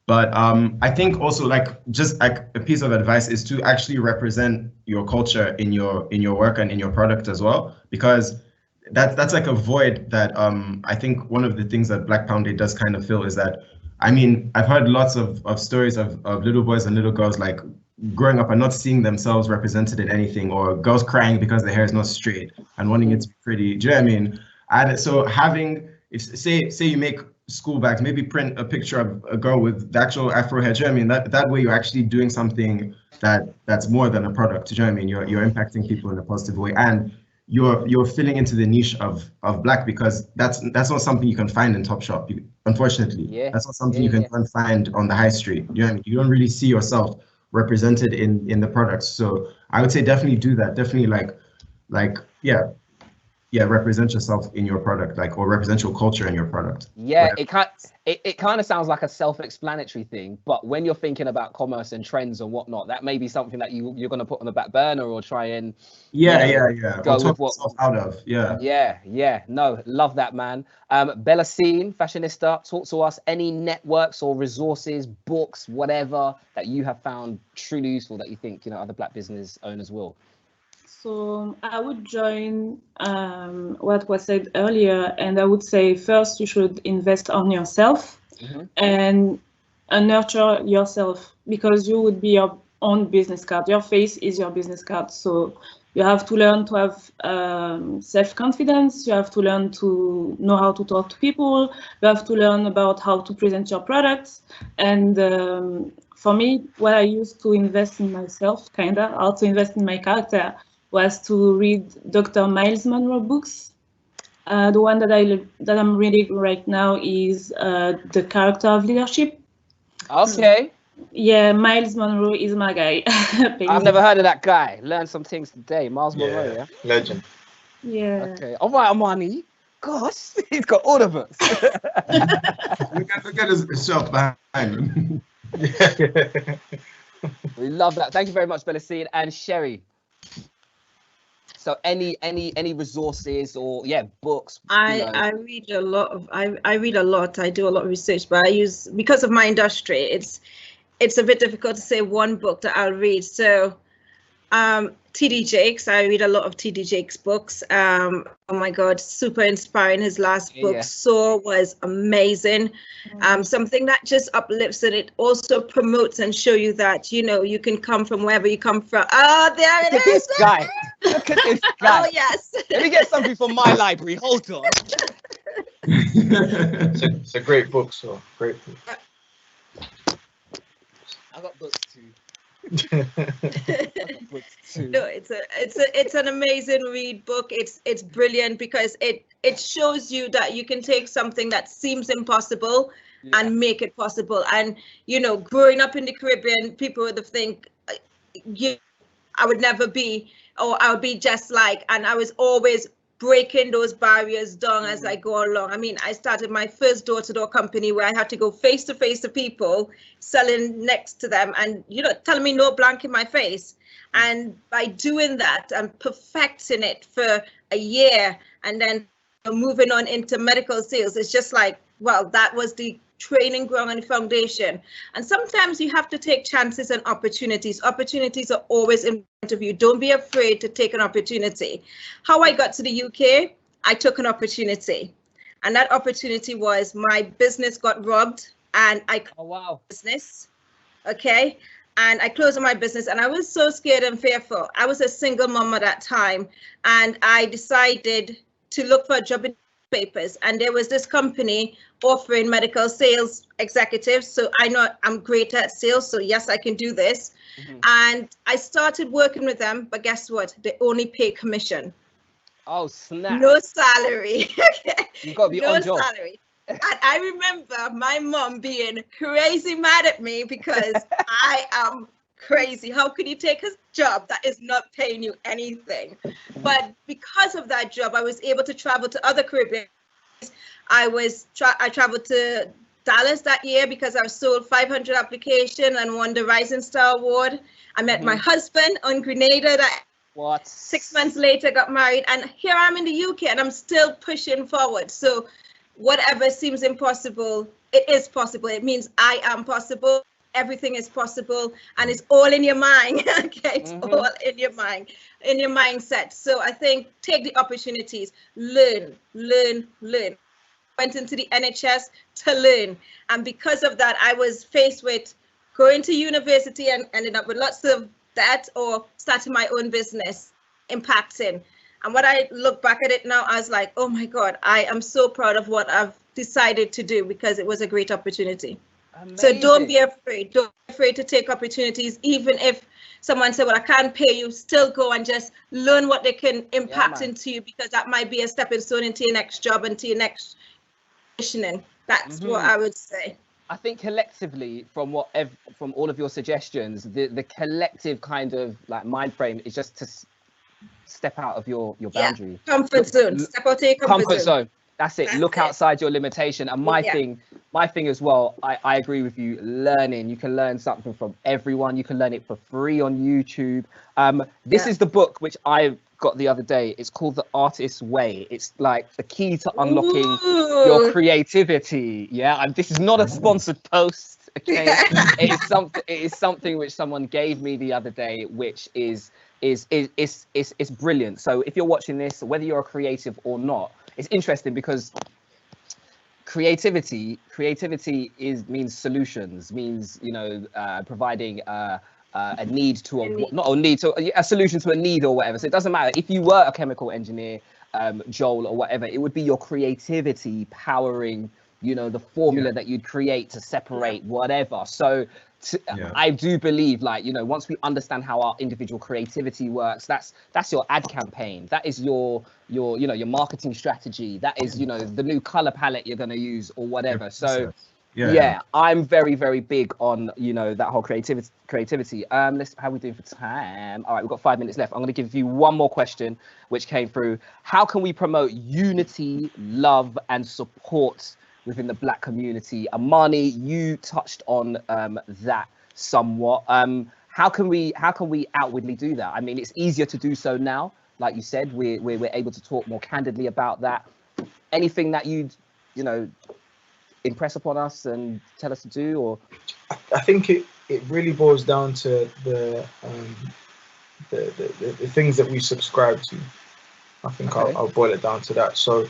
But I think also, just a piece of advice is to actually represent your culture in your work and in your product as well, because that's like a void that I think one of the things that Black Pound Day does kind of fill is that, I mean, I've heard lots of stories of little boys and little girls like growing up and not seeing themselves represented in anything, or girls crying because their hair is not straight and wanting it to be pretty. Do you know what I mean? And so say you make school bags, maybe print a picture of a girl with the actual Afro hair. Do you know what I mean? That way you're actually doing something that's more than a product. Do you know what I mean? You're impacting people in a positive way, and you're filling into the niche of Black, because that's not something you can find in Topshop. Unfortunately, that's not something you can find on the high street. You know what I mean? You don't really see yourself represented in the products. So I would say definitely do that. Definitely represent yourself in your product, or represent your culture in your product. Yeah, it kind of sounds like a self-explanatory thing, but when you're thinking about commerce and trends and whatnot, that may be something that you're going to put on the back burner, or try and go with what out of. No, love that, man. Belocine, fashionista, talk to us. Any networks or resources, books, whatever that you have found truly useful that you think other Black business owners will? So I would join what was said earlier, and I would say first you should invest on yourself and nurture yourself, because you would be your own business card. Your face is your business card. So you have to learn to have self-confidence. You have to learn to know how to talk to people. You have to learn about how to present your products. And for me, what I used to invest in myself, how to invest in my character, was to read Dr. Miles Monroe books. The one that I'm reading right now is The Character of Leadership. Okay. Yeah, Miles Monroe is my guy. I've never heard of that guy. Learned some things today. Miles Monroe, yeah? Legend. Yeah. Okay. All right, Amani. Gosh, he's got all the books. Look at his shelf behind him. We love that. Thank you very much, Belocine and Sherry. So any resources or books? I read a lot. I read a lot. I do a lot of research, but I use, because of my industry, it's a bit difficult to say one book that I'll read. So TD Jakes, I read a lot of TD Jakes books. Oh my God, super inspiring. His last book, Soar, was amazing. Something that just uplifts, and it also promotes and show you that, you can come from wherever you come from. Oh, there it is. This guy. Look at this guy. Oh, yes. Let me get something from my library. Hold on. It's a great book, so great book. I got books too. No, it's an amazing read book. It's brilliant because it shows you that you can take something that seems impossible and make it possible. And growing up in the Caribbean, people would think I would never be, or I would be just like, and I was always breaking those barriers down as I go along. I mean, I started my first door-to-door company where I had to go face to face to people, selling next to them, and telling me no blank in my face. And by doing that and perfecting it for a year, and then moving on into medical sales, it's just like, well, that was the training ground and foundation. And sometimes you have to take chances and opportunities. Opportunities are always in front of you. Don't be afraid to take an opportunity. How I got to the UK, I took an opportunity. And that opportunity was my business got robbed and I closed business. Okay. And I closed my business and I was so scared and fearful. I was a single mom at that time. And I decided to look for a job in papers, and there was this company offering medical sales executives. So I know I'm great at sales, so yes, I can do this. And I started working with them, but guess what? They only pay commission. Oh snap! No salary. You got to be on job. No salary. And I remember my mom being crazy mad at me because I am crazy. How could you take a job that is not paying you anything? But because of that job, I was able to travel to other Caribbean. I traveled to Dallas that year because I sold 500 applications and won the Rising Star Award. I met my husband on Grenada. What? 6 months later, got married, and here I'm in the UK, and I'm still pushing forward. So whatever seems impossible, it is possible. It means I am possible. Everything is possible, and it's all in your mind. Okay, it's all in your mind, in your mindset. So I think take the opportunities, learn. Went into the NHS to learn, and because of that, I was faced with going to university and ended up with lots of debt, or starting my own business, impacting. And when I look back at it now, I was like, oh my God, I am so proud of what I've decided to do because it was a great opportunity. Amazing. So don't be afraid. Don't be afraid to take opportunities, even if someone said, well, I can't pay you, still go and just learn what they can impact into you, because that might be a stepping stone into your next job, into your next positioning. That's what I would say. I think collectively, from all of your suggestions, the collective kind of like mind frame is just to step out of your boundary. Comfort zone. Step out of your comfort zone. That's it. Look outside your limitation. And my thing as well, I agree with you. Learning, you can learn something from everyone. You can learn it for free on YouTube. This is the book which I got the other day. It's called The Artist's Way. It's like the key to unlocking your creativity. Yeah, and this is not a sponsored post. Okay, it is something which someone gave me the other day, which is brilliant. So if you're watching this, whether you're a creative or not, it's interesting because creativity means solutions, means providing a need to a solution to a need or whatever. So it doesn't matter if you were a chemical engineer, Joel, or whatever. It would be your creativity powering the formula that you'd create to separate whatever. So I do believe, like, once we understand how our individual creativity works, that's your ad campaign, that is your marketing strategy, that is the new color palette you're going to use or whatever. So I'm very, very big on that whole creativity. Let's how are we doing for time? All right, we've got 5 minutes left. I'm going to give you one more question which came through. How can we promote unity, love and support within the Black community? Amani, you touched on that somewhat. How can we outwardly do that? I mean, it's easier to do so now like you said, we're able to talk more candidly about that. Anything that you'd, you know, impress upon us and tell us to do? Or I think it really boils down to the things that we subscribe to. I think I'll boil it down to that. So,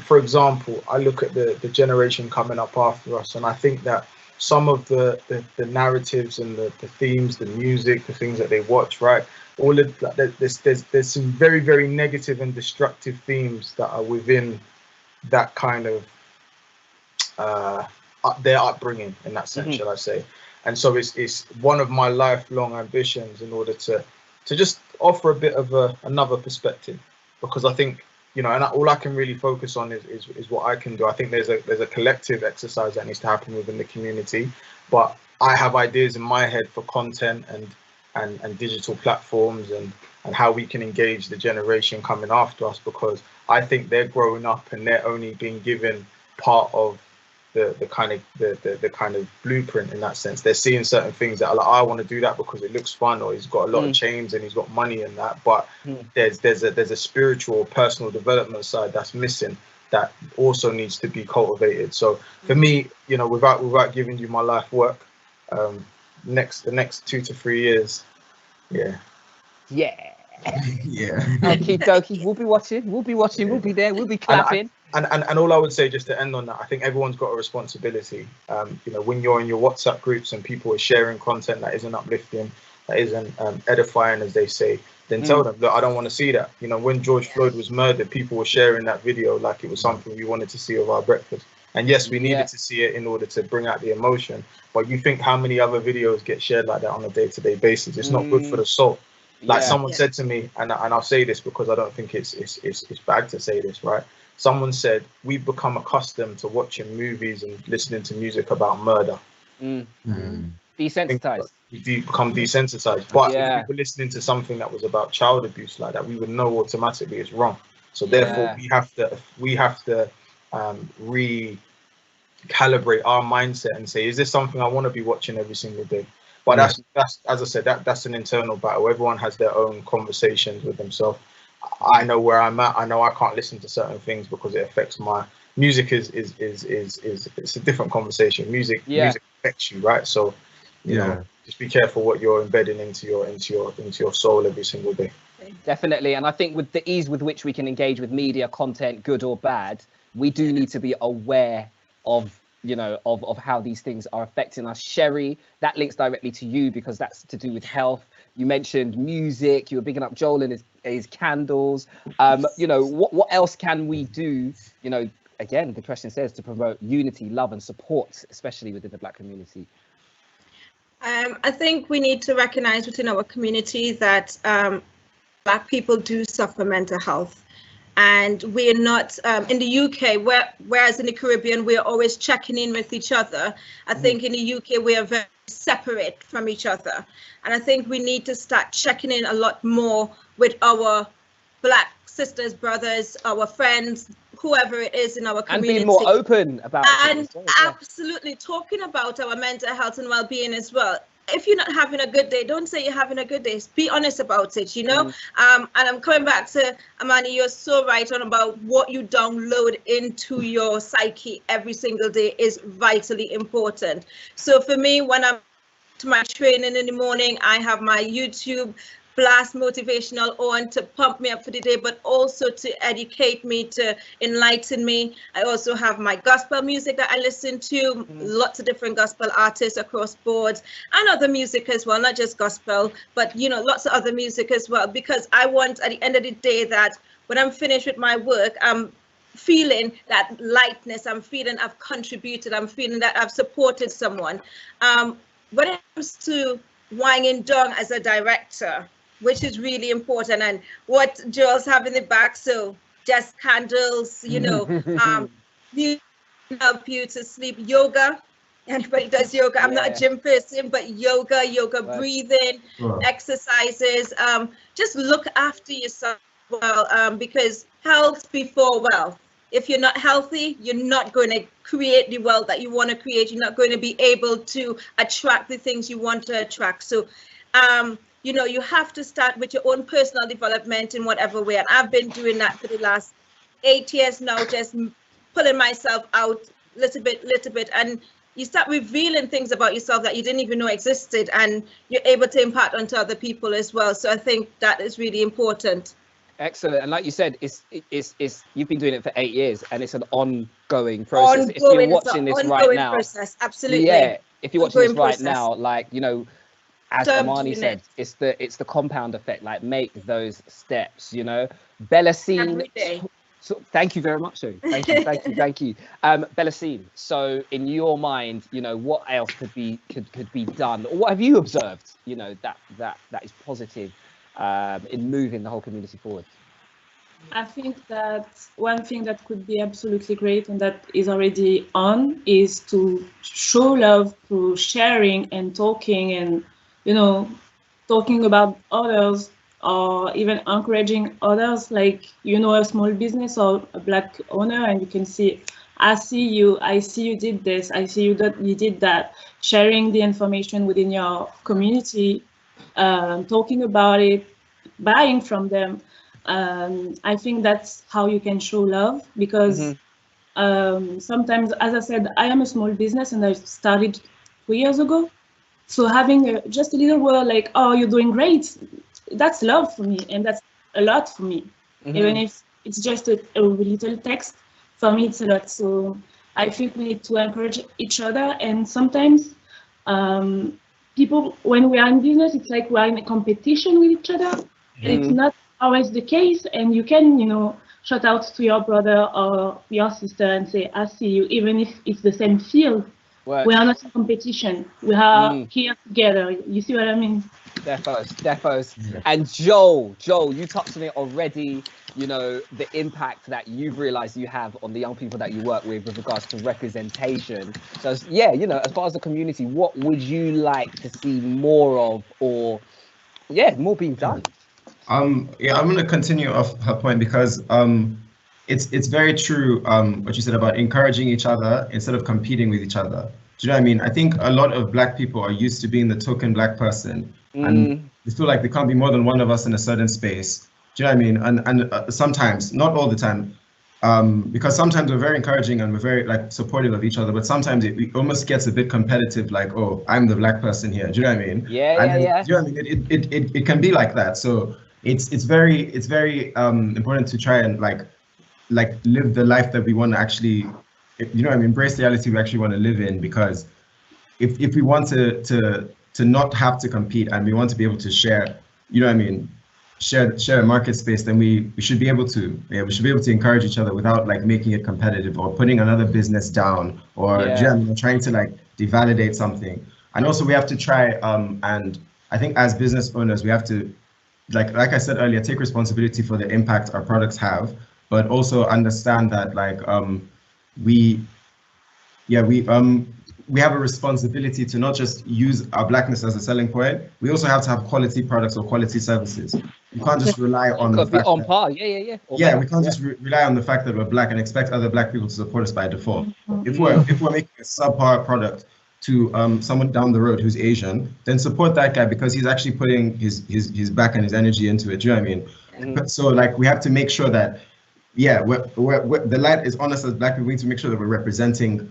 for example, I look at the generation coming up after us, and I think that some of the narratives and the themes, the music, the things that they watch, right? All of like, there's some very, very negative and destructive themes that are within that kind of their upbringing, in that sense, shall I say? And so it's one of my lifelong ambitions in order to just offer a bit of another perspective, because I think, you know, and all I can really focus on is what I can do. I think there's a collective exercise that needs to happen within the community, but I have ideas in my head for content and digital platforms and how we can engage the generation coming after us, because I think they're growing up and they're only being given part of the kind of blueprint in that sense. They're seeing certain things that are like, I want to do that because it looks fun, or he's got a lot of chains and he's got money in that, but there's a spiritual, personal development side that's missing, that also needs to be cultivated. So for me, you know, without giving you my life work, the next 2 to 3 years, yeah. Okie dokie, we'll be watching, we'll be there, we'll be clapping. And all I would say, just to end on that, I think everyone's got a responsibility. You know, when you're in your WhatsApp groups and people are sharing content that isn't uplifting, that isn't edifying, as they say, then tell them, look, I don't want to see that. You know, when George Floyd was murdered, people were sharing that video like it was something we wanted to see of our breakfast. And yes, we needed to see it in order to bring out the emotion. But you think how many other videos get shared like that on a day-to-day basis? It's not good for the soul. Like someone said to me, and I'll say this because I don't think it's bad to say this, right? Someone said, we've become accustomed to watching movies and listening to music about murder. Desensitized. We become desensitized. But if we were listening to something that was about child abuse like that, we would know automatically it's wrong. So therefore, we have to recalibrate our mindset and say, is this something I want to be watching every single day? But that's as I said, that's an internal battle. Everyone has their own conversations with themselves. I know where I'm at. I know I can't listen to certain things because it affects my music. Is it's a different conversation. Music affects you, right? So you know, just be careful what you're embedding into your soul every single day. Definitely. And I think with the ease with which we can engage with media content, good or bad, we do need to be aware of, you know, of how these things are affecting us. Sherry, that links directly to you because that's to do with health. You mentioned music, you were bigging up Joel and his candles. You know, what else can we do, you know, again, the question says, to promote unity, love and support, especially within the Black community? I think we need to recognize within our community that Black people do suffer mental health. And we're not in the UK, whereas in the Caribbean, we're always checking in with each other. I think in the UK, we are very separate from each other. And I think we need to start checking in a lot more with our Black sisters, brothers, our friends, whoever it is in our community. And be more open about it. And absolutely talking about our mental health and well-being as well. If you're not having a good day, don't say you're having a good day. Be honest about it, you know. And I'm coming back to Amani, you're so right on about what you download into your psyche every single day is vitally important. So for me, when I'm to my training in the morning, I have my YouTube blast motivational on to pump me up for the day, but also to educate me, to enlighten me. I also have my gospel music that I listen to, lots of different gospel artists across boards, and other music as well, not just gospel, but you know, lots of other music as well, because I want at the end of the day that when I'm finished with my work, I'm feeling that lightness, I'm feeling I've contributed, I'm feeling that I've supported someone. When it comes to winding down as a director, which is really important, and what Joel's have in the back, so just candles, you know, help you to sleep. Yoga, anybody does yoga. I'm not a gym person, but yoga breathing, exercises. Just look after yourself well, because health before wealth. If you're not healthy, you're not going to create the wealth that you want to create. You're not going to be able to attract the things you want to attract. So you know, you have to start with your own personal development in whatever way. And I've been doing that for the last 8 years now, just pulling myself out little bit. And you start revealing things about yourself that you didn't even know existed, and you're able to impart onto other people as well. So I think that is really important. Excellent. And like you said, it's you've been doing it for 8 years, and it's an ongoing process. If you're watching this right now, process, absolutely. Yeah, if you're watching this right now, like, you know, as Amani said, it's the compound effect. Like, make those steps, you know. Belocine, so thank you very much, Sherry. Thank you. Belocine, so in your mind, you know, what else could be done, or what have you observed, you know, that is positive in moving the whole community forward? I think that one thing that could be absolutely great, and that is already on, is to show love through sharing and talking, and, you know, talking about others, or even encouraging others. Like, you know, a small business or a Black owner, and you can see, I see you did this, I see you did that. Sharing the information within your community, talking about it, buying from them. I think that's how you can show love, because sometimes, as I said, I am a small business and I started 2 years ago. So having just a little word like, oh, you're doing great, that's love for me, and that's a lot for me. Even if it's just a little text, for me it's a lot. So I think we need to encourage each other, and sometimes people, when we are in business, it's like we are in a competition with each other. It's not always the case, and you can, you know, shout out to your brother or your sister and say, I see you, even if it's the same field. What? We are not in competition. We are here together. You see what I mean? Defos. And Joel, you touched on it already, you know, the impact that you've realized you have on the young people that you work with regards to representation. So yeah, you know, as far as the community, what would you like to see more of, or more being done? Yeah, I'm gonna continue off her point, because it's very true what you said about encouraging each other instead of competing with each other. Do you know what I mean? I think a lot of Black people are used to being the token Black person, and they feel like there can't be more than one of us in a certain space. Do you know what I mean? And sometimes, not all the time, because sometimes we're very encouraging and we're very like supportive of each other, but sometimes it almost gets a bit competitive, like, oh, I'm the Black person here. Do you know what I mean? Yeah. Do you know what I mean? It can be like that. So it's very important to try and like live the life that we want to actually, you know what I mean, embrace the reality we actually want to live in, because if we want to not have to compete, and we want to be able to share, you know what I mean, share a market space, then we should be able to, we should be able to encourage each other without like making it competitive or putting another business down, or trying to like devalidate something. And also we have to try, and I think as business owners, we have to, like I said earlier, take responsibility for the impact our products have, but also understand that like we have a responsibility to not just use our Blackness as a selling point. We also have to have quality products or quality services. You can't just rely on the fact on par. Yeah. We can't just rely on the fact that we're Black and expect other Black people to support us by default. If we're making a subpar product to someone down the road who's Asian, then support that guy, because he's actually putting his back and his energy into it. Do you know what I mean? So like we have to make sure that the light is on us as Black people. We need to make sure that we're representing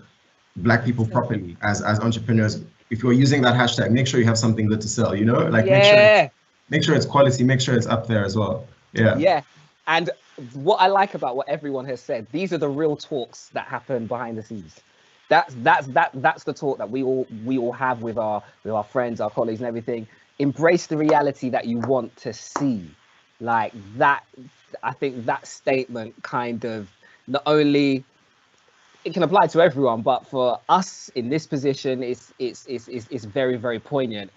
Black people properly as entrepreneurs. If you're using that hashtag, make sure you have something good to sell, you know, like make sure it's quality, make sure it's up there as well. Yeah. And what I like about what everyone has said, these are the real talks that happen behind the scenes. That's the talk that we all have with our friends, our colleagues, and everything. Embrace the reality that you want to see. Like that, I think that statement kind of, not only it can apply to everyone, but for us in this position, it's very, very poignant.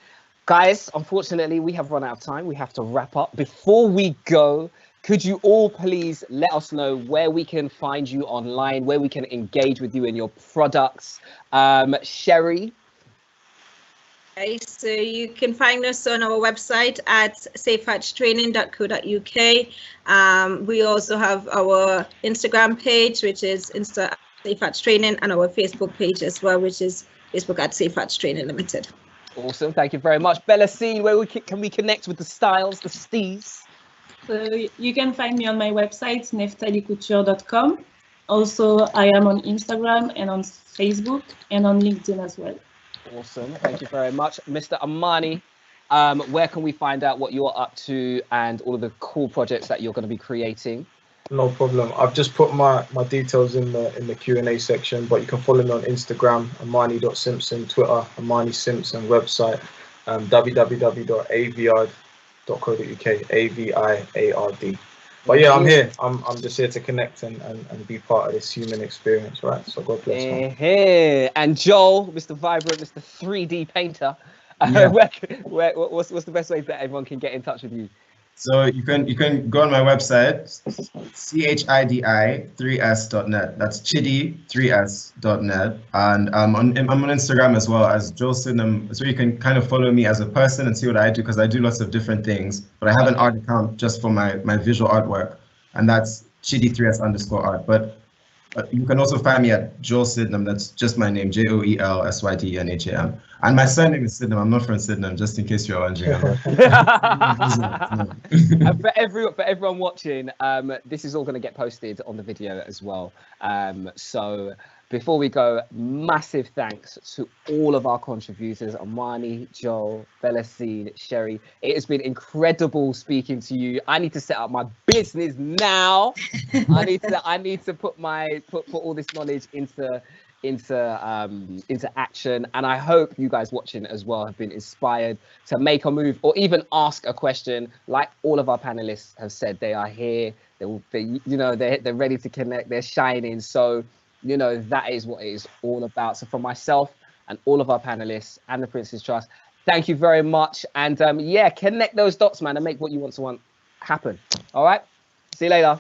Guys, unfortunately, we have run out of time. We have to wrap up. Before we go, could you all please let us know where we can find you online, where we can engage with you and your products? Sherry? Okay, so you can find us on our website at safeheartstraining.co.uk. We also have our Instagram page, which is Safehearts Training, and our Facebook page as well, which is Facebook at Safehearts Training Limited. Awesome. Thank you very much. Belocine, where can we connect with the styles, the steez? So you can find me on my website, nephthalicouture.com. Also, I am on Instagram and on Facebook and on LinkedIn as well. Awesome. Thank you very much. Mr. Amani, where can we find out what you're up to and all of the cool projects that you're going to be creating? No problem. I've just put my details in the Q&A section, but you can follow me on Instagram, Amani.Simpson, Twitter, Amani Simpson, website, www.aviard.co.uk, AVIARD. But yeah, I'm here. I'm just here to connect and be part of this human experience, right? So God bless. And Joel, Mr. Vibrant, Mr. 3D painter. Yeah. What's the best way that everyone can get in touch with you? So you can go on my website, chidi3s.net. That's chidi3s.net, and I'm on Instagram as well as Joel Sydenham. So you can kind of follow me as a person and see what I do, because I do lots of different things. But I have an art account just for my visual artwork, and that's Chidi3s_art. But you can also find me at Joel Sydenham. That's just my name, JoelSydenham. And my surname is Sydenham. I'm not from Sydenham, just in case you're wondering. And for everyone watching, this is all going to get posted on the video as well. So before we go, massive thanks to all of our contributors, Amani, Joel, Belocine, Sherry. It has been incredible speaking to you. I need to set up my business now. I need to put all this knowledge into action, and I hope you guys watching as well have been inspired to make a move or even ask a question. Like all of our panelists have said, they are here. They're ready to connect. They're shining. So that is what it is all about. So for myself and all of our panelists and the Prince's Trust, thank you very much. And yeah, connect those dots, man, and make what you want to happen. All right. See you later.